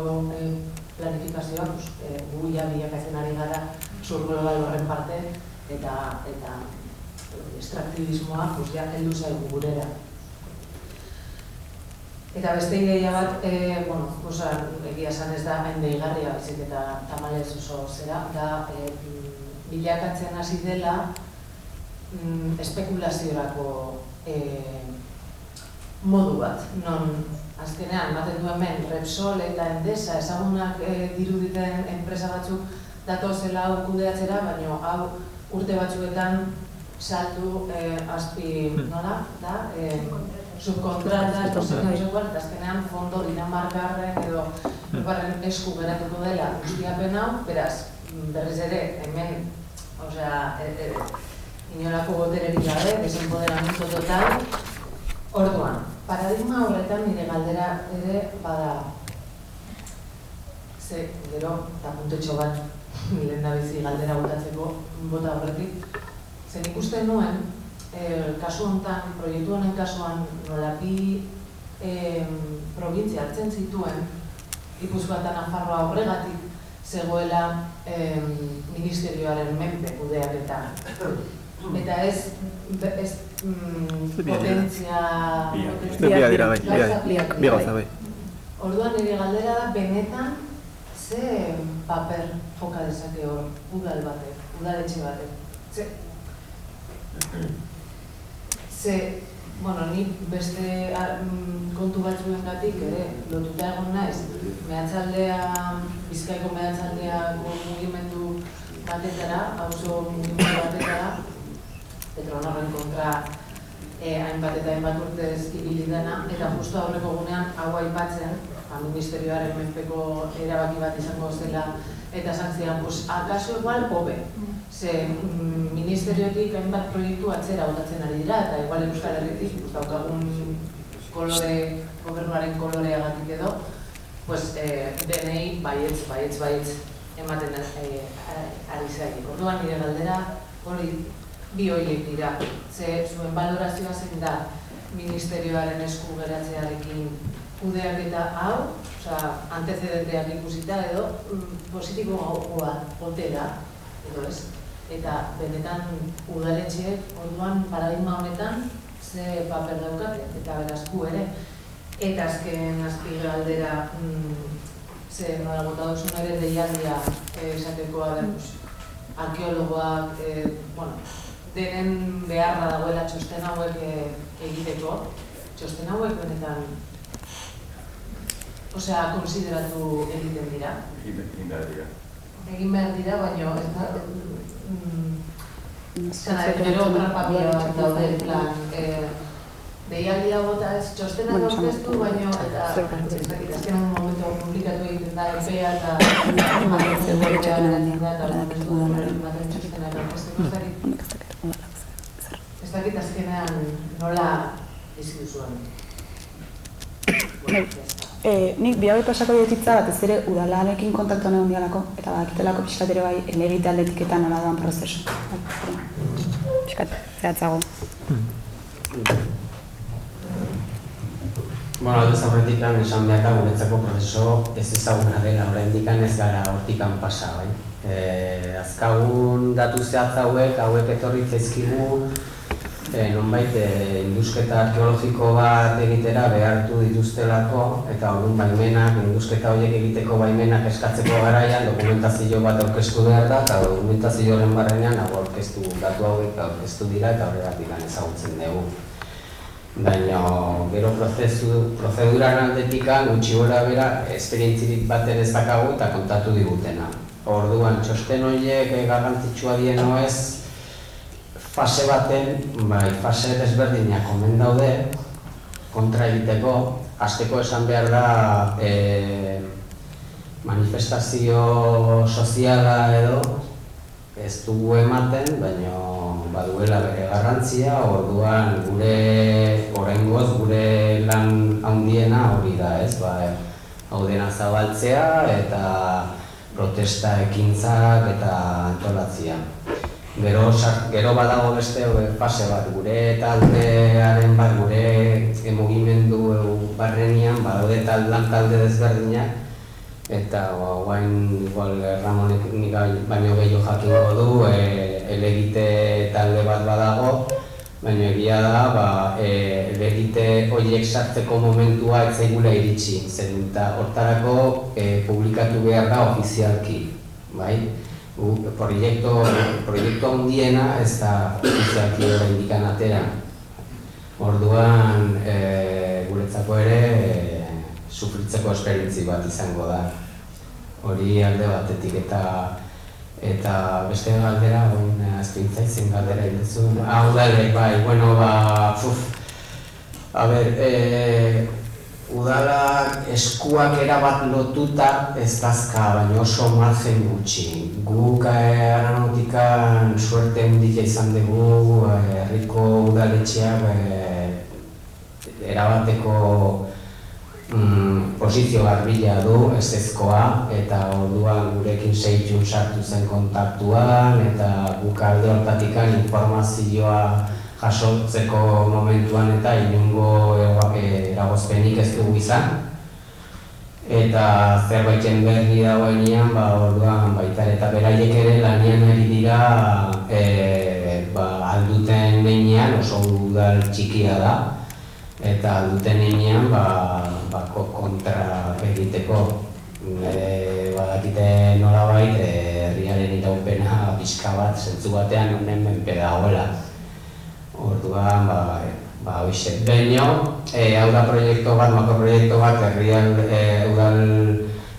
planifikazioa, gu ja bilakatzen ari gara sur global horren parte, eta extraktibismoa heldu zaigu gurera. Eta beste ideia bat, egia esan ez da hain deigarria, baizik eta tamalez oso zera, da bilakatzen hasi dela espekulaziorako modu bat, non azkenean ematen du hemen Repsol eta Endesa ezagunak diruditen enpresa batzuk datozela hau kudeatzera, baina hau urte batzuetan saltu azpi, nola, da? Subkontrata, eta azkenean fondo Dinamarkarren edo Europarren esku geratuko dela guztiapen hau, beraz, berriz ere, hemen, inolako botererik gabe, desenpoderamiento total, orduan, paradigma horretan nire galdera ere bada, gero, eta puntetxo bat, lehendabizi galdera botatzeko bota horretik, zen ikusten nuen, kasu honetan, proiektu honen kasuan, nola bi provintzia hartzen zituen, Gipuzkoa eta Nafarroa horregatik zegoela ministerioaren menpe kudeaketa. Eta ez potentzia... Bia dira, bi gauza, bai. Orduan nire galdera da, benetan, ze paper joka dezake hor, udal batek, udaletxe batek. Ni beste kontu batzuengatik ere lotuta egon naiz, Bizkaiko mehatxaldeako mugimendu batetara, auzo mugimendu batetara, Petronorren kontra hainbat eta hainbat urtez ibili dena, eta justu aurreko gunean hau aipatzen, ministerioaren menpeko erabaki bat izango zela, eta esan zidan, akaso igual hobe. Ze ministerioetik hainbat proiektu atzera botatzen ari dira, eta igual Euskal Herritik daukagun gobernuaren koloreagatik edo, denei baietz ematen ari zaik. Orduan nire galdera hori bi horiek dira. Ze zuen balorazioa zein da ministerioaren esku geratzearekin kudeaketa hau, antecedenteak ikusita edo positiboa otera, edo ez. Eta benetan udaletxeek orduan paradigma honetan ze paper daukate, eta beraz gu ere. Eta azken azpi galdera, ze nola bota duzun ere deialdia esateko arkeologoak, denen beharra dagoela txosten hauek egiteko, txosten hauek benetan, konsideratu egiten dira. Egin behar dira, baina gero tranpapia bat daude plan deialdia bota ez txostenak aurkeztu, baina eta azken momentu publikatu egiten da EPEA eta ez dakit azkenean nola izkidu zuen. Nik bi hauek pasako dietitza bat ez ere udalarekin kontaktuan egon dialako, eta bakitelako pixkat ere bai elegite aldetik eta nola doan prozesu. Pixkat, zehatzago. Aldez aurretik lan esan behar da guretzako prozeso ez ezaguna dela, oraindik ez gara hortikan pasa, bai. Azkagun datu zehatz hauek etorri zaizkigu, nonbait indusketa arkeologiko bat egitera behartu dituztelako, eta orduan baimenak, indusketa horiek egiteko baimenak eskatzeko garaian dokumentazio bat aurkeztu behar da, eta dokumentazioaren barrenean datu hauek aurkeztu dira eta horregatik lan ezagutzen dugu. Baina gero prozeduran aldetikan gutxi gora bera esperientzirik bat ere ez dakagu eta kontatu digutena. Orduan txosten horiek garrantzitsua dieno ez fase baten, fase desberdinak omen daude kontra egiteko, hasteko esan behar da manifestazio soziala edo ez dugu ematen, baina baduela bere garrantzia, orduan oraingoz gure lan handiena hori da, ez? Hau dena zabaltzea eta protesta ekintzak eta antolatzia. Gero badago beste fase bat, gure taldearen bat, gure mugimendu barrenian, badaude lan talde desberdinak, eta guain igual Ramonek nik baino gehiago jakingo du, elegite talde bat badago, baina egia da, elegite horiek sartzeko momentua ez zaigula iritsi, zen eta hortarako publikatu behar da ofizialki, bai? Proiektu handiena ez da ofizialki oraindik atera. Orduan guretzako ere sufritzeko esperientzi bat izango da. Hori alde batetik eta beste galdera, azpintza izan galdera irudizu. Udalek, bai, bueno, udalak eskuak erabat lotuta ez dazka, baina oso margen gutxi. Guk aeronautikan suerte handia izan dugu, herriko udaletxeak erabateko posizio garbila du, ezezkoa, eta orduan gurekin seitxun sartu zen kontaktuan, eta guk alde hortatikan informazioa jasotzeko momentuan eta inongo eragozpenik ez dugu izan. Eta zerbaiten berri dagoenean, orduan baita eta beraiek ere lanean ari dira alduten heinean, oso udal txikia da, eta alduten heinean kontra egiteko. Badakite nolabait herriaren iraupena pixka bat, zentzu batean honen menpe dagoela. Orduan, hoxe. Baina, hau da proiektu bat, makroproiektu bat, udal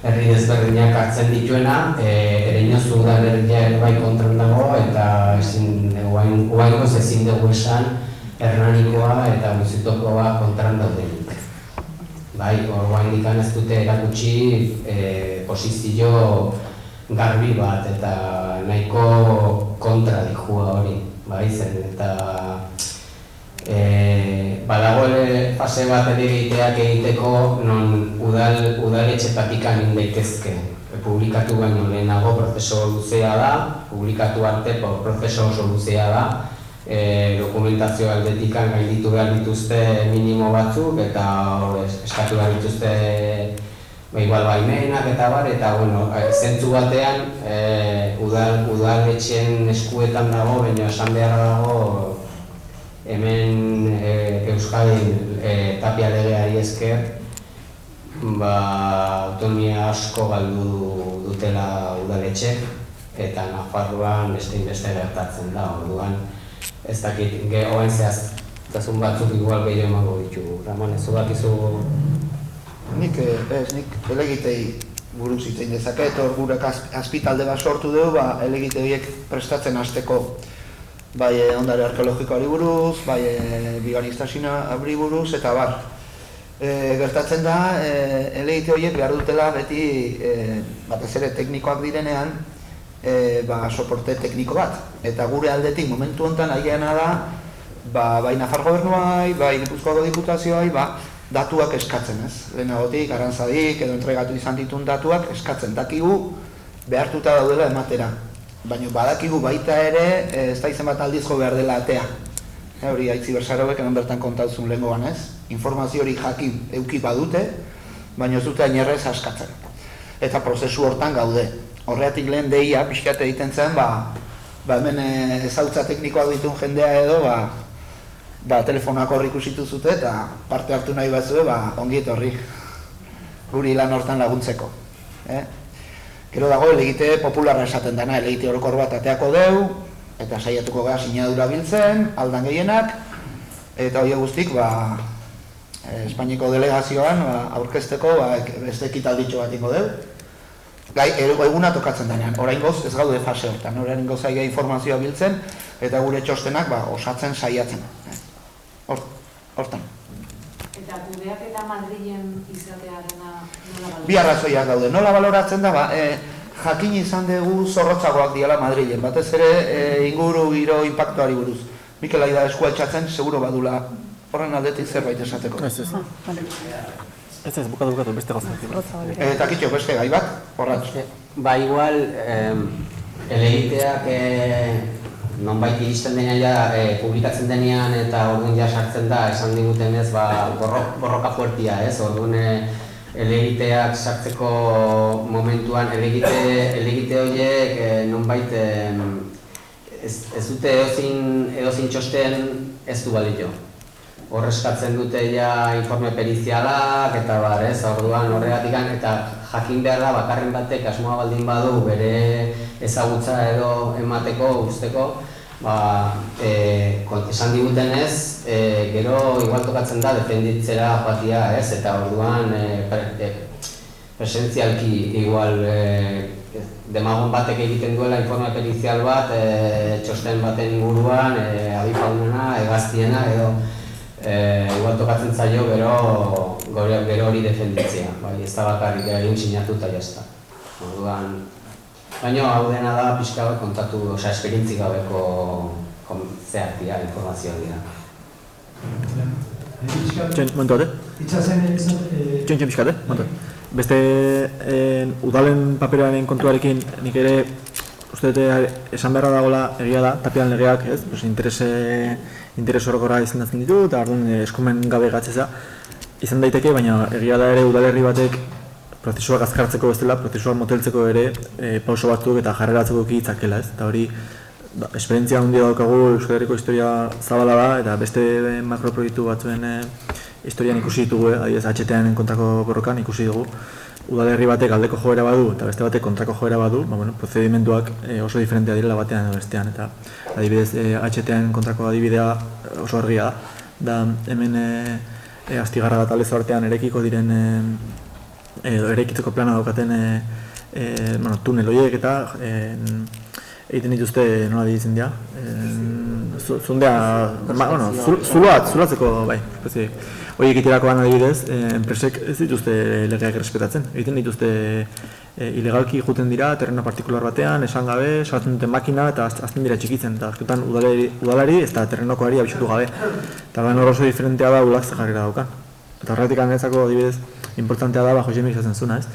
herri desberdinak hartzen dituena, ereinoz udal herria ere bai kontran dago, eta guaingoz ezin dugu esan Hernanikoa eta Guzitokoa kontran daudenik. Bai, guaindikan ez dute erakutsi posizio garbi bat eta nahiko kontradikua hori. Bai, zen, eta badago fase bat egiteak egiteko non udaletxetatik anin daitezke. Publikatu baino lehenago prozeso luzea da, publikatu arte prozeso oso luzea da, dokumentazio aldetik gainditu behar dituzte minimo batzuk eta eskatu behar dituzte igual baimenak eta bar, eta zentzu batean udaletxeen eskuetan dago, baina esan behar dago hemen Euskadin Tapia legeari esker autonomia asko galdu dutela udaletxek eta Nafarroan beste gertatzen da, orduan ez dakit, oain zehaztasun batzuk igual gehiago emango ditugu. Ramon, ez bakizu? Nik elegitei buruz hitz egin dezaket, gure azpitalde bat sortu dugu, elegite horiek prestatzen hasteko bai ondare arkeologikoari buruz, bai biganiztasunari buruz, eta bar. Gertatzen da, elegite horiek behar dutela beti, batez ere teknikoak direnean, soporte tekniko bat. Eta gure aldetik momentu honetan agiana da, bai Nafar gobernuai, bai Gipuzkoako diputazioai, datuak eskatzen, ez? Lehenagotik, arantzadik, edo entregatu izan ditun datuak eskatzen. Dakigu behartuta daudela ematera. Baina badakigu baita ere, ez da izen bat aldizko behar dela atea. Hori Aitzi Bersarobek hemen bertan kontatzun lehengoan, ez? Informazio hori jakin euki badute, baina ez dute ainerrez askatzen. Eta prozesu hortan gaude. Horreatik lehen deia, pixkat egiten zen, hemen ezautza teknikoak ditun jendea edo, telefonak horri ikusitu zute eta parte hartu nahi batzue, ongi etorri guri lan hortan laguntzeko. Gero dago, elegite popularra esaten dena, elegite orokor bat ateako deu, eta saiatuko gara sinadura biltzen, aldan gehienak, eta hori guztik, Espainiko delegazioan aurkezteko beste ekitalditxo bat ingo deu. Eguna tokatzen denean, oraingoz ez gaude fase hortan, oraingoz aigea informazioa biltzen, eta gure txostenak osatzen saiatzen. Hortan. Eta gudeak eta Madrilen izatearena nola baloratzen? Bi arrazoiak daude. Nola baloratzen da, jakin izan dugu zorrotzagoak diala Madrilen, batez ere inguru giro inpaktuari buruz. Mikel ari da eskua etxatzen, seguro badula horren aldetik zerbait esateko. Ez, bukatu, beste gauza. Eta kitxo, beste gai bat, horratz. Ba, igual, elegiteak nonbait iristen denean publikatzen denean eta orduan ja sartzen da, esan digutenez, borroka fuertia, ez? Orduan elegiteak sartzeko momentuan, elegite horiek nonbait ez dute edozin txosten ez du balio. Hor eskatzen dute ja informe perizialak eta bar, ez? Orduan horregatik eta jakin behar da bakarren batek asmoa baldin badu bere ezagutza edo emateko, usteko, esan digutenez, gero igual tokatzen da defenditzera joatia, ez? Eta orduan presentzialki igual demagun batek egiten duela informe perizial bat, txosten baten inguruan, abifaunena, hegaztiena edo igual tokatzen zaio gero hori defenditzea, ez da bakarrik egin sinatu eta jazta. Orduan, baina hau dena da pixka bat kontatu, esperientzik gabeko zehartia, informazioa dira. Momentu bate? Txon pixkate, momentu. Beste udalen paperaren kontuarekin nik ere uste esan beharra dagoela egia da, Tapian legeak, ez? Interes orokorra izendatzen ditu eta orduan eskumen gabe gatzeza izan daiteke, baina egia da ere udalerri batek prozesuak azkartzeko bestela, prozesuak moteltzeko ere pauso batzuk eta jarreratzeko ditzakela, ez? Eta hori esperientzia handia daukagu Euskal Herriko historia zabala da eta beste makroproiektu batzuen historian ikusi ditugu, adibidez HTAnen kontrako borrokan ikusi dugu. Udalerri batek aldeko joera badu eta beste batek kontrako joera badu, prozedimentuak oso diferentea direla batean edo bestean, eta adibidez HTAnen kontrako adibidea oso argia da hemen Astigarraga eta Lezo artean erekiko diren erekitzeko plana daukaten tunel horiek eta egiten dituzte nola ditzen dira, zulatzeko, bai, horiek egiterakoan adibidez, enpresek ez dituzte legeak errespetatzen. Egiten dituzte ilegalki juten dira, terreno partikular batean, esan gabe, sartzen duten makina eta azten dira txikitzen, eta azketan udalari ez da terrenokoari abixatu gabe. Eta ben hor oso diferentea da udalak ze jarrera daukan. Eta horretik anetzako adibidez, importantea da Jose Mik izaten zuna, ez?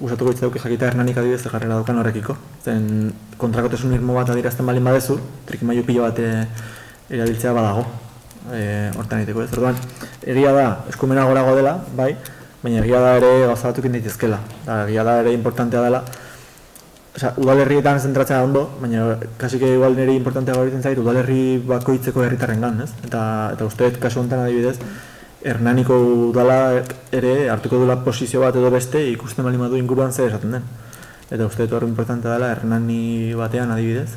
Usatuko ditza duke jakita Hernanik adibidez ze jarrera daukan horrekiko. Zen kontrakotasun irmo bat adierazten balin badezu, trikimailu pilo bat erabiltzea badago. Hortan egiteko, ez? Orduan, egia da, eskumena gorago dela, bai, baina egia da ere gauza batzuk daitezkela. Egia da ere importantea dela, udalerrietan zentratzea ondo, baina kasik igual nire importantea gauritzen zait, udalerri bakoitzeko herritarrengan, ez? Eta usteet kasu honetan adibidez, Hernaniko udala ere hartuko duela posizio bat edo beste ikusten bali madu inguruan zer esaten den. Eta usteet hori importantea dela, Hernani batean adibidez,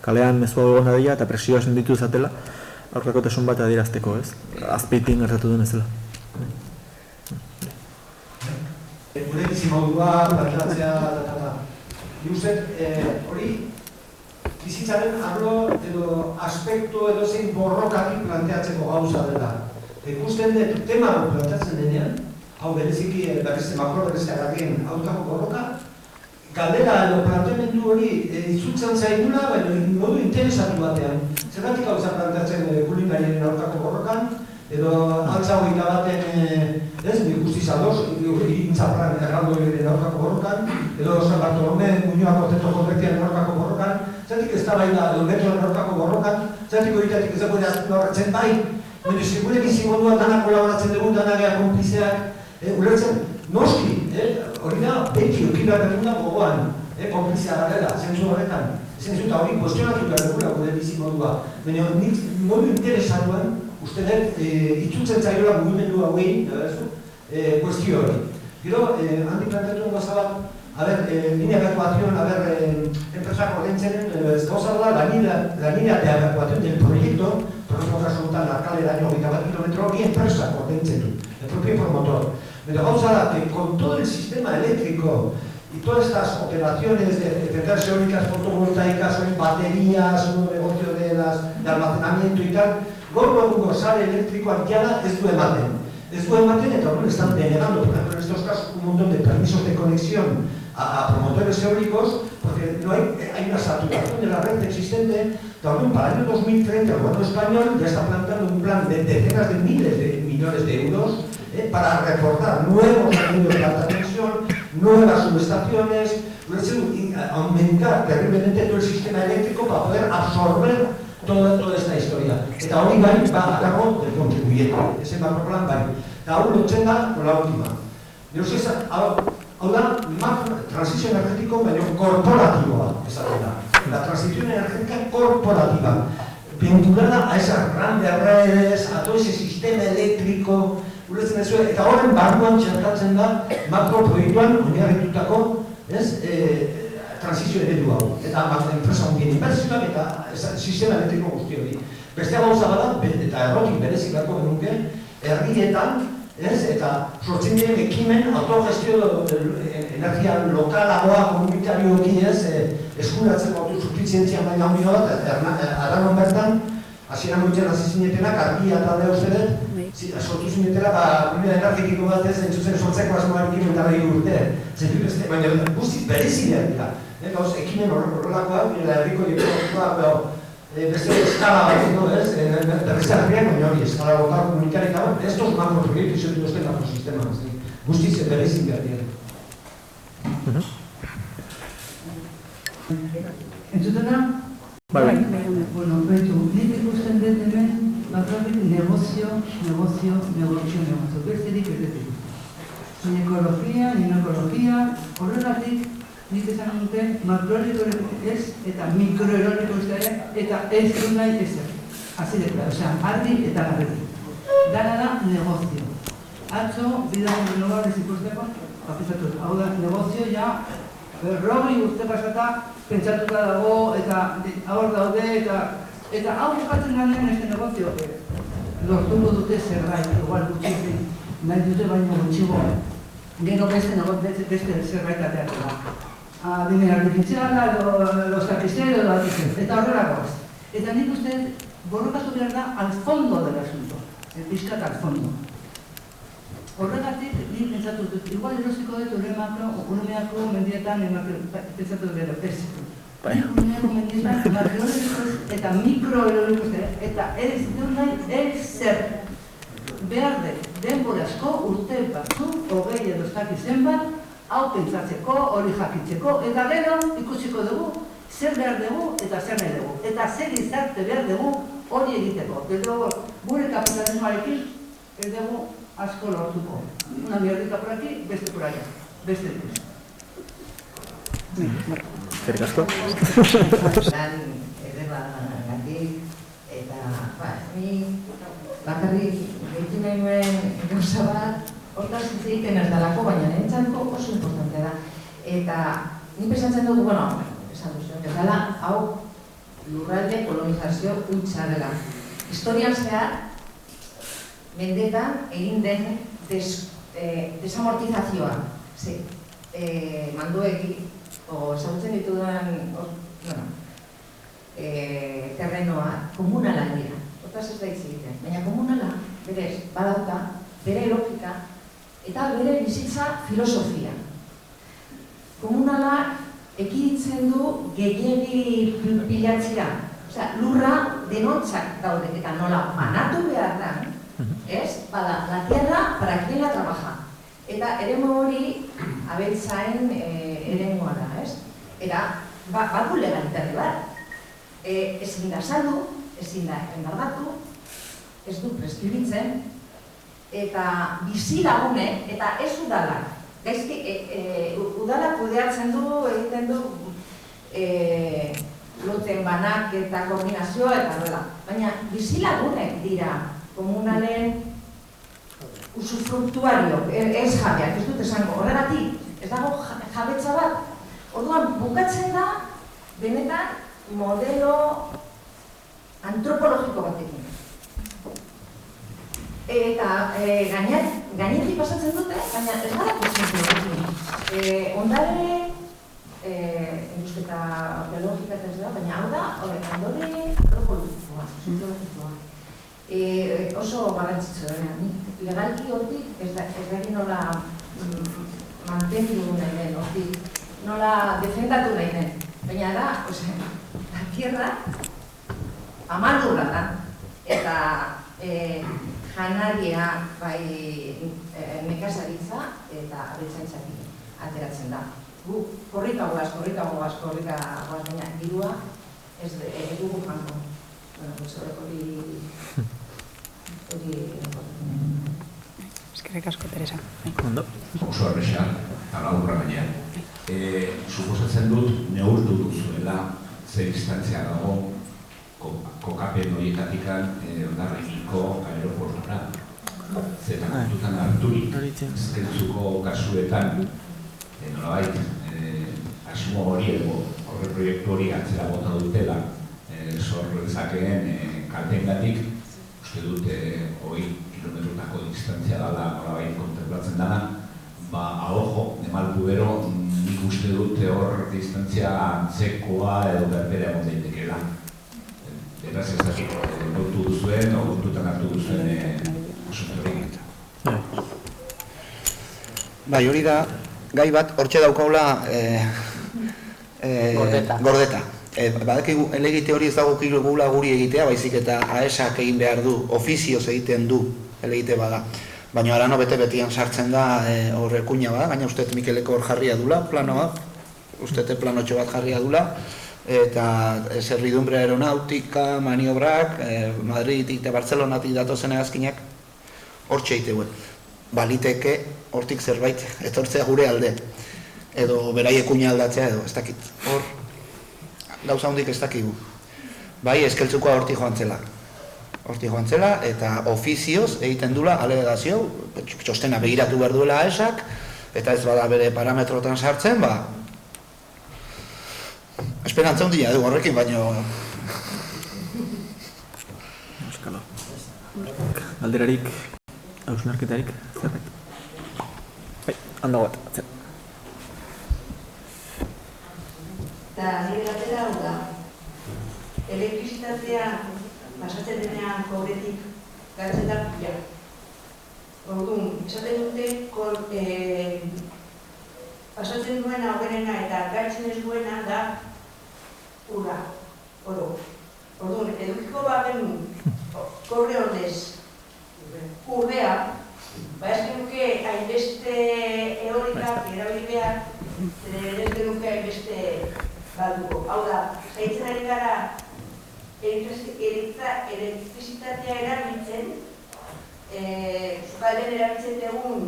kalean mezua egon dadila eta presioa senditu zatela aurkakotasun bat adierazteko, ez? Azpeitin gertatu duen ezela. Gure bizimodua, plantatzea, hori bizitzaren arlo edo aspektu edo zein borrokatik planteatzeko gauza dela. Ikusten dut tema planteatzen denean, hau bereziki makro berezteagarrien aurkako borroka, galdera edo planteamendu hori itzultzen zaigula, baina modu interesatu batean. Zergatik hau planteatzen kulinarien aurkako borrokan, edo altza hogeita baten, nik guztiz ados, irintza erraldoiren aurkako borrokan, edo San Bartolome Muñoako Teto Konrektiaren aurkako borrokan, zergatik ez da baina edo metroen aurkako borrokan, zergatik horitatik ez dago horretzen bai, baina gure bizimoduan danak kolaboratzen dugu, danak ea konplizeak, ulertzen, noski, hori da, beti okibak eguna gogoan, konplizia garela, zentzu horretan, zentzu eta hori postionatu behar dugula gure bizimodua, baina nik modu interesatuan, uste dut, itzultzen zaiola mugimendu hauei, kuestio hori. Gero, handik planteatu gozabat, línea de actuación, empresa ordentzen, ez gauza da, la línea de actuación del proyecto, por ejemplo, resultan la alcalde daño 20 kilómetros, y empresa ordentzen du, el propio promotor. Pero gauza da, que con todo el sistema eléctrico y todas estas operaciones de centrales eólicas fotovoltaicas, o en baterías, o negocio de almacenamiento y tal, gorro sare elektrikoak jada ez du ematen. ez du ematen eta bueno, están denegando, por ejemplo, en estos casos, un montón de permisos de conexión a promotores eólicos, porque no hay una saturación de la red existente. También para el año 2030 el gobierno español ya está planteando un plan de decenas de miles de millones de euros para reforzar nuevos anillos de alta tensión, nuevas subestaciones, y aumentar terriblemente todo el sistema eléctrico para poder absorber toda esta historia. Eta hori bai va a cargo del contribuyente, ese macroplan bai. Eta hau lotzen da con la última. Hau da, transizio energetiko baina korporatiboa esaten da. La transición energética corporativa, vinculada a esas grandes redes, a todo ese sistema eléctrico, eta horren barruan txertatzen da makroproiektuan oinarritutako transizio eredu hau. Eta enpresa hundien inbertsioak eta sistema elektriko guzti hori. Bestea gauza bada, eta errotik berezik beharko genuke, herrietan, eta sortzen diren ekimen autogestio energia lokalagoa komunitarioki eskuratzeko autosufizientzia maila handi bat, Aranon bertan, hasieran goitzen hasi zinetenak, argia eta aldea uste dut, sortu zinetela, primera energetiko bat ez, entzuzen sortzeko asmoarekin entarri urte. Zentu beste, baina guztiz berezideak dira. Gauz, ekimen horrelakoak, herriko diplomatikoa, beste eskala batzeko, berrizarriak, baina hori, eskala lokal komunitarika, estos macroproiektu izan dituzten ekosistema, guztiz berezik behar dira. Entzutena? Bai. Bueno, behitu, nik ikusten dut hemen, bakarrik negozio. Besterik ez dut. Ni ekologia, ni ekologia, horregatik nik esan dute makroeoliko ez eta mikroeoliko ere eta ez du nahi ezer. Así de claro, osea, argi eta garbi. Dana da negozio. Atzo, bidago renovables ikusteko, apizatu, hau da, negozio ja, berrogei urte pasata, pentsatuta dago, eta hor daude, eta hau bukatzen ganean este negozio, lortuko dute zerbait, igual gutxi, nahi dute baino gutxigo, gero beste zerbait ateatzen da. Dime artifiziala, los tapiceros, eta horrelako. Eta nik uste, borrokatu behar da al fondo del asunto, pixkat al fondo. Horregatik, nik pentsatu dut, igual erosiko dut uremeako mendietan pentsatu dut ez. Uremeako mendietan makroeolikos eta mikroeolikos eta ez dut nahi ez zer. Behar dut, denbora asko urte batzu, 20 edo ez dakit zenbat, hau pentsatzeko, hori jakitzeko, eta gero ikusiko dugu zer behar dugu eta zer nahi dugu. Eta zer gizarte behar dugu hori egiteko. Gero gure kapitalismoarekin ez dugu asko lortuko. Una mierdita por aquí, beste por allá. Beste duz. Zerik asko? Lan edeba gatik, eta, ni bakarrik gehitu nahi nuen gauza bat, hortaz hitz egiten ez dalako, baina nintzako oso importante da. Eta, ni pesatzen dut, bueno, esan duzu, ez dela, hau lurralde kolonizazio hutsa dela. Historian zehar, mendetan egin den desamortizazioa. Mandoegi, ezagutzen ditudan terrenoa, komunala dira. Hortaz ez da hitz egiten. Baina komunala, berez, badauka, bere logika, eta bere bizitza filosofia. Komunala ekiditzen du gehiegi pilatzira. Osea, lurra denontzak daude, eta nola banatu behar da, ez? Bada, la tierra para quien la trabaja. Eta eremu hori abeltzain eremua da, ez? Eta, badu legalitate bat. Ezin da saldu, ezin da enbargatu, ez du preskribitzen, eta bizi lagunek, eta ez udalak. Gaizki, udalak kudeatzen du, egiten du, loten banak eta koordinazioa eta nola. Baina bizi lagunek dira komunalen usufruktuario, ez jabeak, ez dut esango. Horregatik, ez dago jabetza bat. Orduan, bukatzen da, benetan, modelo antropologiko batekin. Eta gainetik pasatzen dute, baina ez gara posible. Ondare, indusketa biologika eta ez da, baina hau da, ondare antropologikoa, oso garrantzitsua da. Legalki hortik ez da nola mantendu nahi den, hortik nola defendatu nahi den. Baina da, la tierra amaldurra da, eta janaria bai nekazaritza eta abeltzaintzatik ateratzen da. Gu, korrika goaz, baina dirua ez dugu jango. Eskerrik asko, Teresa. Ondo. Oso erresa, taladurra baina. Suposatzen dut neurtu duzuela ze distantzia dago kokapen horietatik Hondarribiko aeroportura. Zetan kontutan harturik, zentzuko kasuetan, nolabait, asmo hori edo horre proiektu hori atzera bota dutela sor dezakeen kaltengatik, uste dut 20 kilometrotako distantzia dela nolabait kontemplatzen dena, ahojo, emalku bero, nik uste dut hor distantzia antzekoa edo berbera egon daitekela. Beraz ez dakit, kontu duzuen o kontutan hartu duzuen asunto hori. Bai, hori da, gai bat, hortxe daukaula gordeta. Badakigu, elegite hori ez dago gula guri egitea, baizik eta AESak egin behar du, ofizioz egiten du elegite bada. Baina arano bete-betian sartzen da horrekuina bada, gaina uste Mikeleko hor jarria dula, planoa, uste planotxo bat jarria dula, eta servidumbre aeronautika, maniobrak, Madridik eta Bartzelonatik datozen egazkinak hortxe egiteuen. Baliteke hortik zerbait etortzea gure alde, edo beraiekuina aldatzea edo, ez dakit. Hor, gauza hondik ez dakigu. Bai, eskeltzukoa hortik joan zela. Hortik joan zela, eta ofizioz egiten dula alegazio, txostena begiratu behar duela AESak, eta ez bada bere parametrotan sartzen, esperantza hundia du horrekin, baino... Euskalo. Alderarik, hausnarketarik, zerbait. Bai, handa bat, zer. Eta nire gatera hau da, elektrizitatea pasatzen denean kobretik gartzen da pila. Orduan, esaten dute pasatzen duena hogerena eta gartzen ez duena da ura, oro. Orduan, edukiko bagen kobre ordez urdea, ez genuke hainbeste eolikak erabili behar, ez genuke hainbeste galduko. Hau da, zaitzen ari gara elektrizitatea erabiltzen, zukalden erabiltzen dugun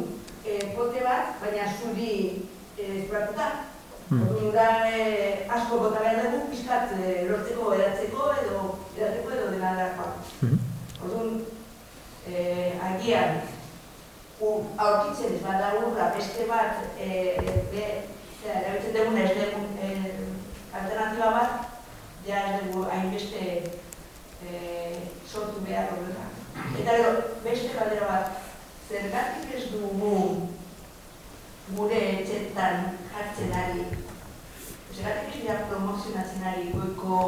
pote bat, baina zuri eskuratuta. Orduan da asko bota behar dugu, pizkat lortzeko, edatzeko edo dena dagoa. Orduan, agian, aurkitzen ez bada urra beste bat erabiltzen dugun ez dugun alternatiba bat, ja ez dugu hainbeste sortu behar horretan. Eta beste galdera bat, zergatik ez dugu gure etxetan jartzen ari, zergatik ez dira promozionatzen ari goiko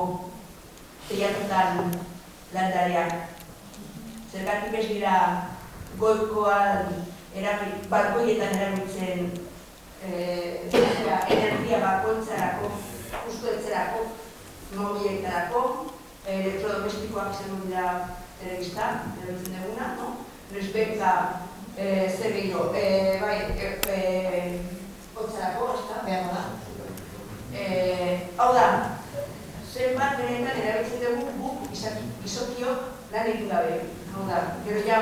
teiatutan landariak, zergatik ez dira goikoan barkoietan erabiltzen energia bakoitzarako, justu etzerako, mobiletarako, elektrodomestikoak izango dira telebista, erabiltzen duguna, respecta zer gehiago, kotzarako, ez da, behar da. Hau da, zenbat benetan erabiltzen dugu guk izokiok lan egin gabe. Hau da, gero ja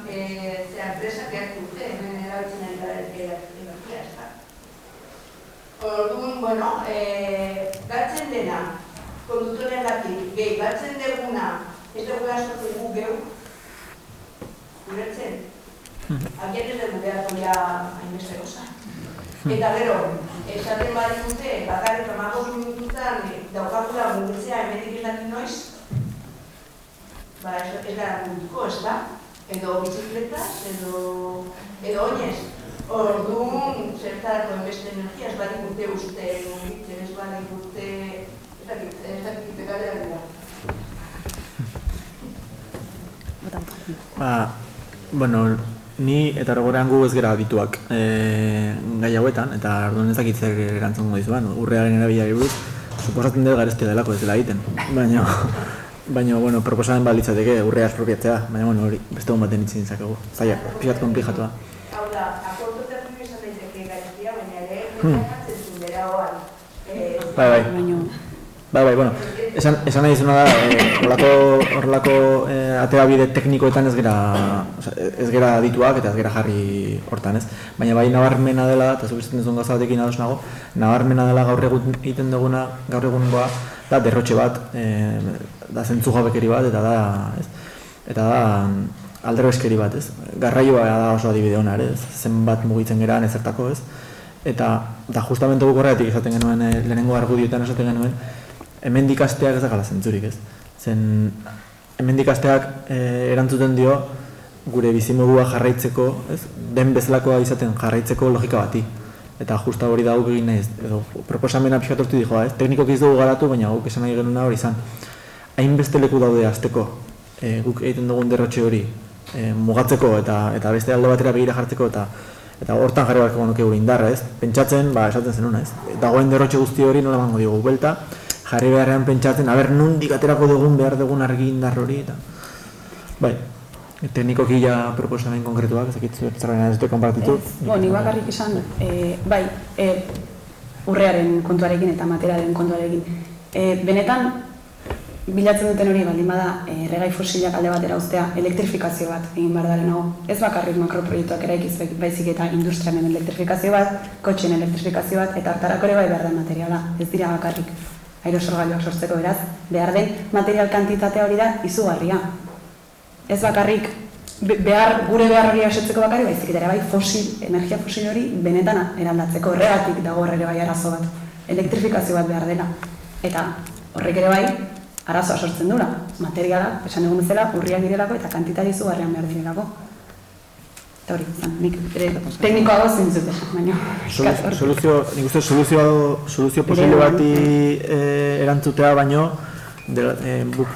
enpresak hartu dute, hemen erabiltzen ari gara energia, ez da. Orduan, bueno, galtzen dena, kondutorean gatik, gehi, galtzen duguna, ez dugu askotzen gu geu, guretzen, agian ez dugu behatu ja hainbeste goza. Eta gero, esaten bari dute, bakarrik 15 minututan daukakula mugitzea hemetik izlatik noiz, ez gara munduko, ez da? Edo bizikletas, edo oinez. Orduan, zertarako enbeste energia, ez badik urte uste mugitzen, ez badik urte... ez dakit galera dira. Bueno, ni eta orokorrean gu ez gara adituak gai hauetan, eta orduan ez dakit zer erantzungo dizuan, urrearen erabilari buruz, suposatzen dut garestia delako ez dela egiten, baina, bueno, proposamen balitzateke urrea espropiatzea, baina, bueno, hori, beste hon baten itzin zakegu, zaila, pixat konplijatua. Hau da, akordu termino esan daiteke garestia, baina ere, jatzen bera hoan. Bai, bueno, esan nahi izuna da, horrelako aterabide teknikoetan ez gera adituak eta ez gera jarri hortan, ez? Baina bai nabarmena dela, eta zuk izten duzun gauza batekin ados nago, nabarmena dela gaur egun egiten duguna, gaur egungoa, da derrotxe bat, da zentzu jabekeri bat, eta da alderebeskeri bat, ez? Garraioa da oso adibide hona, ez? Zenbat mugitzen geran ezertako, ez? Eta justamente guk horregatik esaten genuen, lehenengo argudioetan esaten genuen, hemen dikasteak ez da gala zentzurik, ez? Zen, hemen dikasteak erantzuten dio gure bizimodua jarraitzeko, ez? Den bezalakoa izaten jarraitzeko logika bati. Eta justa hori da guk egin nahi, edo proposamena pixkat hortu dijoa, ez? Teknikoki ez dugu garatu, baina guk esan nahi genuna hori izan. Hainbeste leku daude azteko, guk egiten dugun derrotxe hori mugatzeko eta beste alde batera begira jartzeko eta hortan jarri barko nuke gure indarra, ez? Pentsatzen, esaten zenuna, ez? Dagoen derrotxe guzti hori nola emango diogu belta, jarri beharrean pentsatzen, nondik aterako dugun behar dugun argi indar hori eta... Bai, teknikoki ja proposamen konkretuak, ezakitzu zerrean ez dute konpartitu. Nik bakarrik esan, bai, urrearen kontuarekin eta materialen kontuarekin. Benetan, bilatzen duten hori baldin bada, erregai fosilak alde batera uztea, elektrifikazio bat egin behar daren hau. Ez bakarrik makroproiektuak eraikiz baizik eta industriaren elektrifikazio bat, kotxen elektrifikazio bat, eta hartarako ere bai behar da materiala, ez dira bakarrik. Aerosorgailuak sortzeko beraz, behar den material kantitatea hori da izugarria. Ez bakarrik, gure behar hori asetzeko bakarrik, baizik eta ere bai energia fosil hori benetan eraldatzeko, horregatik dago ere bai arazo bat, elektrifikazio bat behar dela. Eta horrek ere bai, arazoa sortzen dura, materiala, esan egun bezala, urriak direlako eta kantitari izugarrian behar direlako. Eta hori, nik teknikoago zintzut esan, baina... Nik uste soluzio posible bati erantzutea baino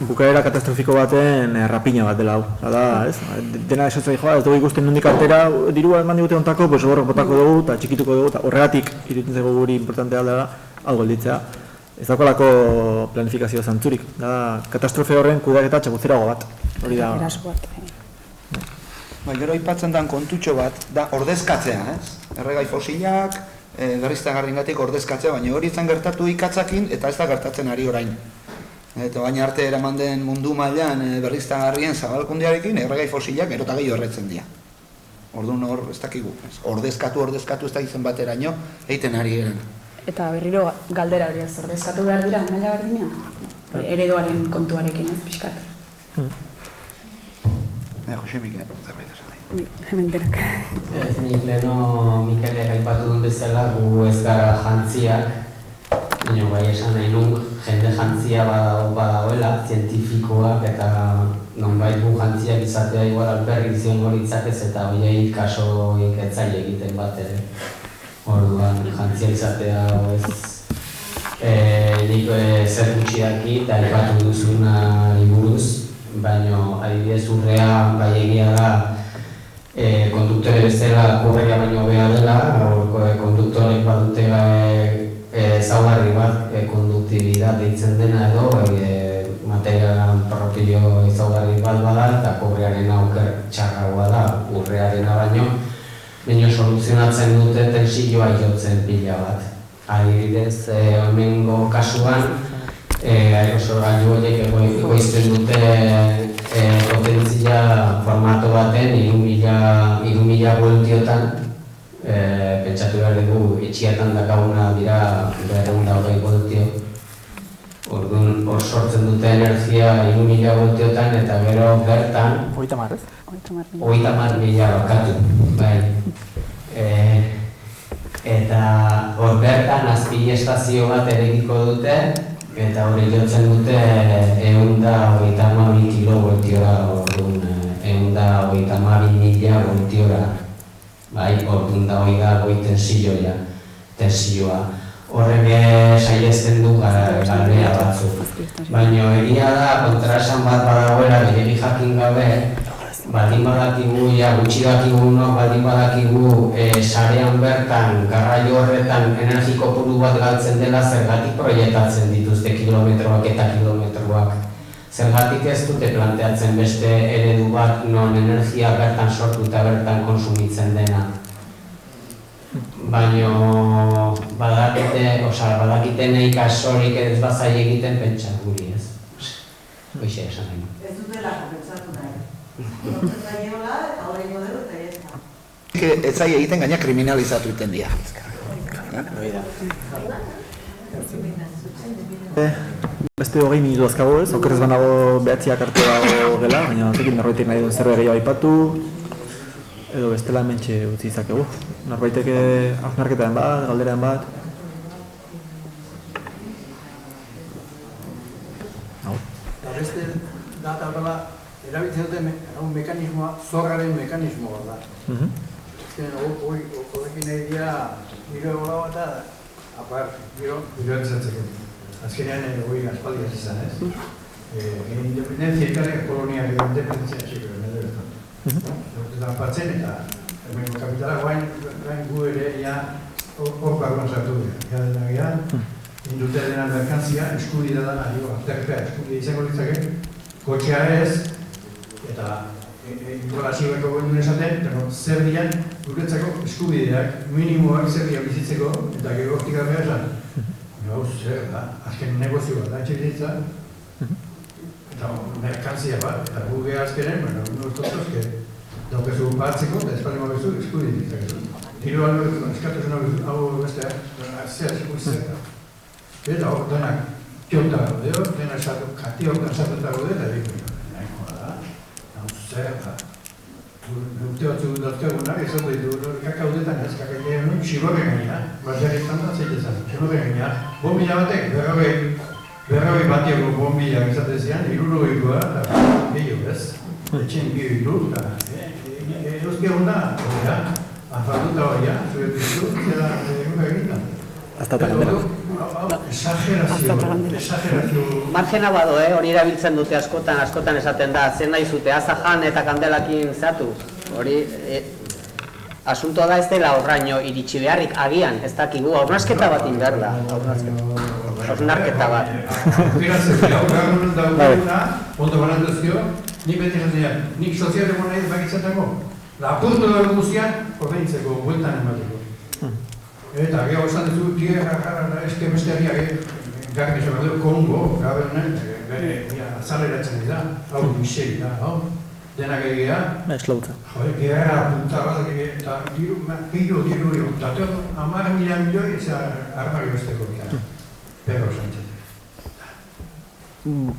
bukaera katastrofiko baten rapina bat dela hau. Dena esatzen joa, ez dugu ikusten nondik altera, dirua eman digute ontako, horrek botako dugu eta txikituko dugu, eta horregatik iruditzen zego guri importantea dela hau gelditzea. Ez dagoelako planifikazio zantzurik, katastrofe horren kudeaketa txaputzerago bat. Hori da... Gero aipatzen den kontutxo bat, da ordezkatzea, ez? Erregai fosilak, berriztagarriengatik ordezkatzea, baina hori izan gertatu ikatzakin eta ez da gertatzen ari orain. Eta baina arte eraman den mundu mailan berriztagarrien zabalkundiarekin, erregai fosilak gero eta gehiago erretzen dira. Orduan hor, ez dakigu, ordezkatu ez da izen bateraino, egiten ari eren. Eta berriro galdera hori ez, ordezkatu behar dira, maila berdinean? Ereduaren kontuarekin, ez pixkat. Jose Mikel, zerbait esan nahi. Hemen denak. Nik leheno Mikelek aipatu duen bezala, gu ez gara jantziak, baina bai esan nahi nun, jende jantzia badagoela, zientifikoak eta nonbait gu jantziak izatea igual alperrik zion horitzak ez eta horiei kaso inketzaile egiten bat ere. Orduan jantzia izatea nik zer gutxiaki eta aipatu duzuna buruz, baina adibidez urrea bai egia da konduktore bezala kurreia baino behar dela, konduktorek badute ezaugarri bat konduktibidad deitzen dena edo materialan propio ezaugarri bat bada eta kurrearen auker txarragoa da urrearena baino soluzionatzen dute tensioa jotzen pila bat. Adibidez, hemengo kasuan aerosorgailu horiek ekoizten dute potentzia formato baten 3.000 voltiotan pentsatu behar dugu etxiatan dakaguna dira 220 voltio. Orduan hor sortzen dute energia 3.000 voltiotan eta gero bertan 30.000 bakatu. Eta hor bertan azpi estazio bat erekiko dute eta hori jotzen dute 132 kilovoltiora, orduan 132.000 voltiora. Orduan da hori da goi tensioa. Horrek saiesten du garbea batzuk. Baina egia da, kontraesan bat badagoela gehiagi jakin gabe, baldin badakigu, gutxi dakigunok, baldin badakigu sarean bertan, garraio horretan energiko kopuru bat galtzen dela, zergatik proiektatzen dituzte kilometroak eta kilometroak. Zergatik ez dute planteatzen beste eredu bat non energia bertan sortu eta bertan konsumitzen dena. Baina badakiten ikasorik ez bazai egiten pentsa guri ez. Hoxe esan nahi. Ez dutela pentsatu nahi. Hortzen zaiola eta horrengo dugu eta ez da. Ez zai egiten gaina kriminalizatu iten dira. Beste 20 minutu azkago ez, okerrez banago behatziak arte dago gela, baina zekin norbaitek nahi duen zerbait gehiago aipatu, edo bestela hementxe utzi izakegu. Norbaiteke hausnarketaren bat, galderen bat. Eta beste data bala, erabiltzen duten mekanismoa, zorraren mekanismoa da. Horrekin nahi dira, giro egola bat da, apart, giro entzatzeko. Azkenean hori aspaldi hasi izan, ez? Independentzia ikarek koloniak edo independentzia txiko, eta partzen eta kapitala guain gu ere hor barruan sartu dira. Industria dena merkantzia, eskubidea da, azterpea eskubidea izango ditzake, kotxea ez, eta informazioeko guen esaten, zer dian guretzako eskubideak, minimoak zer dian bizitzeko, eta gero hortik arrea esan. Gauz, zer da, azken negozio bat da, etxeritza, eta merkantzia bat, eta gu geha azkenen, ustozke, daukezu batzeko, eta espalima bezu eskubide ditzakezu. Tiro aldo eskatuzuna bezu, hau besteak, zer da. Eta hor, denak kionta gaudeo, denak katiok esatuta gaude, eta diko, nahiko da, hau zer da. Urte batzuk dauzkagunak, ez dut ditu, kakaudetan ez, kakailean nun, xiborren gaina, barriaretan da, zeitezan, xiborren gaina, bombila batek, berrogei batiako bombila izatezean, 60koa, eta gehiago ez, etxen gehiago, eta euskegun da, afalduta horia, zure piztu, zera egun egiten. Exagerazio. Margena bado, hori erabiltzen dute askotan esaten da, zen nahi zute, azajan eta kandelakin zatu. Hori, asuntoa da ez dela horraino iritsi beharrik, agian, ez dakigu, hausnarketa bat indar da, hausnarketa bat. Ondo banantuzio, nik beti esatzen, nik sozialeko nahi bakitzatako, lapurtu dago guztian, ordaintzeko, bueltan emateko. Eta geho esan duzu, eske beste herriak garbi esan dugu, Kongo, gabe honen, azaleratzen da, hau misei da, hau, denak egea. Eslautza. Gerra punta bat, eta diru, eta 10.000 milioi, ez armari besteko gara. Pedro Sánchez.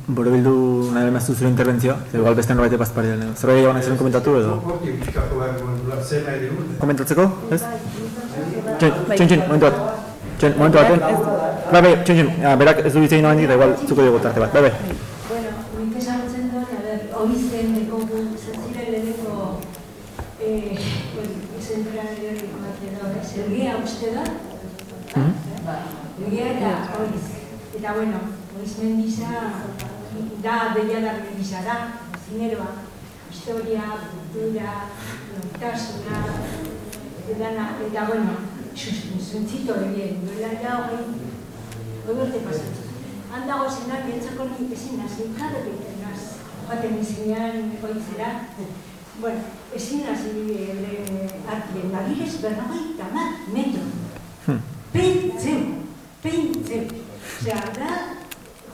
Borobildu nahi demaztu zure interbentzioa, igual beste norbait epazpari den. Zerbait gehiago nahi zen komentatu edo? Hortik bizkako behar zen nahi dugu. Komentatzeko, ez? Txin, momentu bat. Bai, txin, berak ez du bitzegin noa handik, da igual zuko dugu tarte bat, bai. Bueno, nik esagutzen dut, hori zen dekogu zentzire leheneko zentralari batean, zergea uste da, zergea eta horiz. Eta bueno, horiz mendiza da, deiadar mendiza da, zineroa, historia, kultura, nortasuna, eta bueno, zuntzito egin, duela da hori urte pasatzen. Handago zenak, entzako nik ezin nazi, kadok egiten naz, joaten izinean oitzera. Bueno, ezin nazi artien, nagirez 50 metro. Pentseu. Osea, da,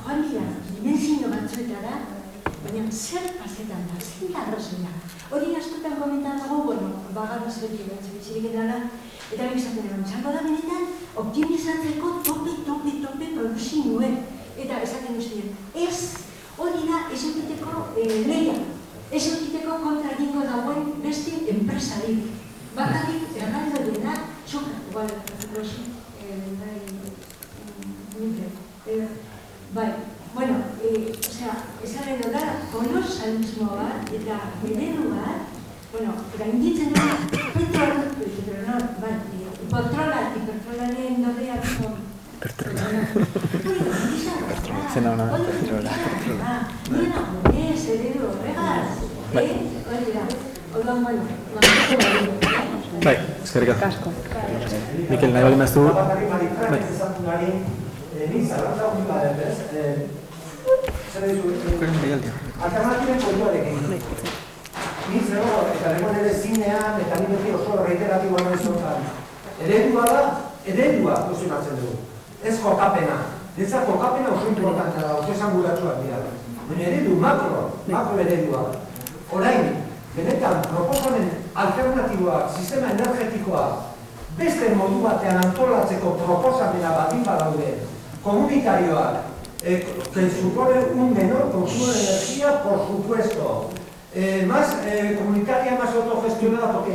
joan dira, dimensio batzuetara, baina zer pasetan da, zein da arrazoina. Hori askotan komentan dago, bueno, bagarra zuetik batzuetxerik edala, eta egizaten egon, txango da benetan, optimizatzeko tope produzi nuen. Eta esaten guztien, ez, hori da, ez egiteko lehia, ez egiteko kontra egingo dagoen beste enpresari. Bakarik erraldo dena, soka, igual, bai, bueno, osea, esan edo da, kolosalismo bat eta eredu bat, bueno, gainditzen dut, hipertrolaren dodea bizon. Zena hona, petrola. Nena, ez, eredu horregaz, hori da. orduan, bueno, Bai, eskerrik asko. Mikel, nahi bali maztu? Bai. Ni zalantza hori badet, zer dizu, alternatiben kontuarekin. Ni zero, eta lemoen ere zinean, eta ni beti oso reiteratiboa nahi zontan. Eredua funtzionatzen dugu. Ez kokapena. Netza kokapena oso importantea da, oso esanguratsuak dira. Eredu, makro eredua. Orain, benetan, proposamen alternatiboak, sistema energetikoa, beste modu batean antolatzeko proposamena batin badaude, comunitarioak, que supone un menor consumo de energía, por supuesto, más comunitaria, más autogestionada, porque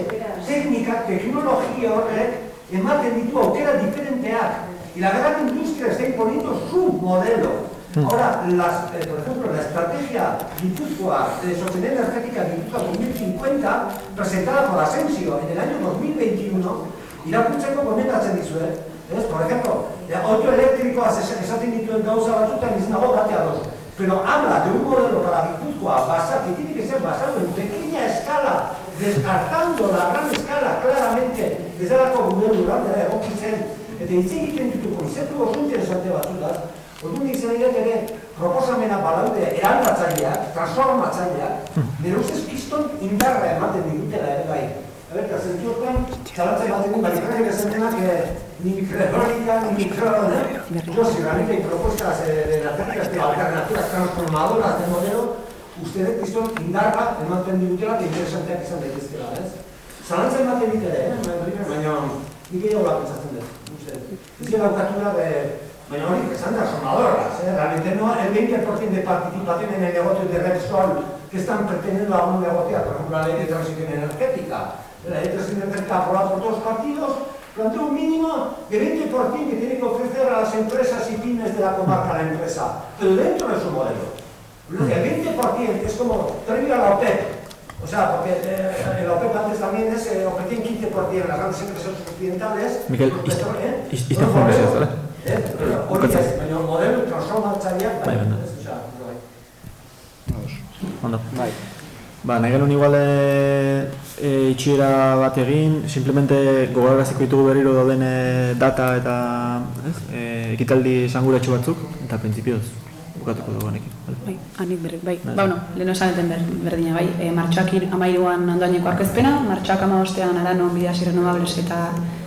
tecnología horrek ematen ditu aukera diferenteak, y la gran industria está imponiendo su modelo. Ahora, por ejemplo, la estrategia Guipúzcoa de sostener energética Guipúzcoa 2050, presentada por Asensio en el año 2021, irakurtzeko komentatzen dizuet. Por ejemplo, autoeléctricoa esaten dituen gauza batzutan ez nago bate ados. Pero habla de un modelo para Guipúzcoa que tiene que ser basado en pequeña escala, descartando la gran escala claramente, desde la comunidad durante egokitzen, eta hitz egiten ditu konzeptu oso interesante batzutaz. Orduan izan ere proposamena balaude eraldatzaileak, transformatzaileak, nire ustez piston indarra ematen digutela ere bai. Eta zentu hortan, txalatzen baten dut, baina esan denak ni microeólica, ni realmente hay propuestas energéticas de alternativas transformadoras de modelo, ustedes piston indarra ematen digutela eta interesanteak izan daitezkela, ez? Zalantzen baten dit ere, baina nik edo lapentzatzen dut, uste. Ez dira aukatu da, bueno, que son transformadoras, realmente no el 20% de participación en el negocio de Repsol que están pretendiendo aún negociar, por ejemplo, la ley de transición energética. La ley de transición energética aprobada por todos los partidos plantea un mínimo de 20% que tiene que ofrecer a las empresas y pymes de la comarca la empresa, pero dentro de su modelo. El 20% es como previo a la OPEP. O sea, porque la OPEP antes también es ofrecían 15% las grandes empresas occidentales. Mikel, izten joan bezaz, ¿vale? Hori ez, baina modelo transformatzaileak bai. Ondo. Ba, nahi genuen igual itxiera bat egin, simplemente gogoraraziko ditugu berriro dauden data eta ekitaldi esanguratsu batzuk, eta printzipioz bukatuko dugu honekin. Bai, anik berrik, bai. Ba, bueno, leheno esaneten berdina, bai. Martxoak 13an ondoaineko aurkezpena, martxoak 15an Aranon Bideas Renovables eta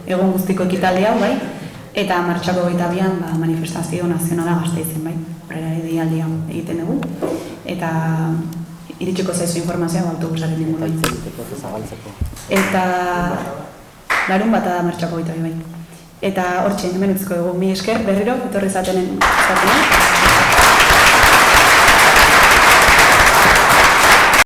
egun guztiko ekitaldi hau, bai. Eta martxako 22an manifestazio nazionala Gasteizen, bai. Horrela deialdia egiten dugu. Eta iritsiko zaizu informazioa autobusaren inguruan. Eta larunbata da martxako 22, bai. Eta hortxe, hemen utziko dugu, mi esker berriro, etorri zatenen.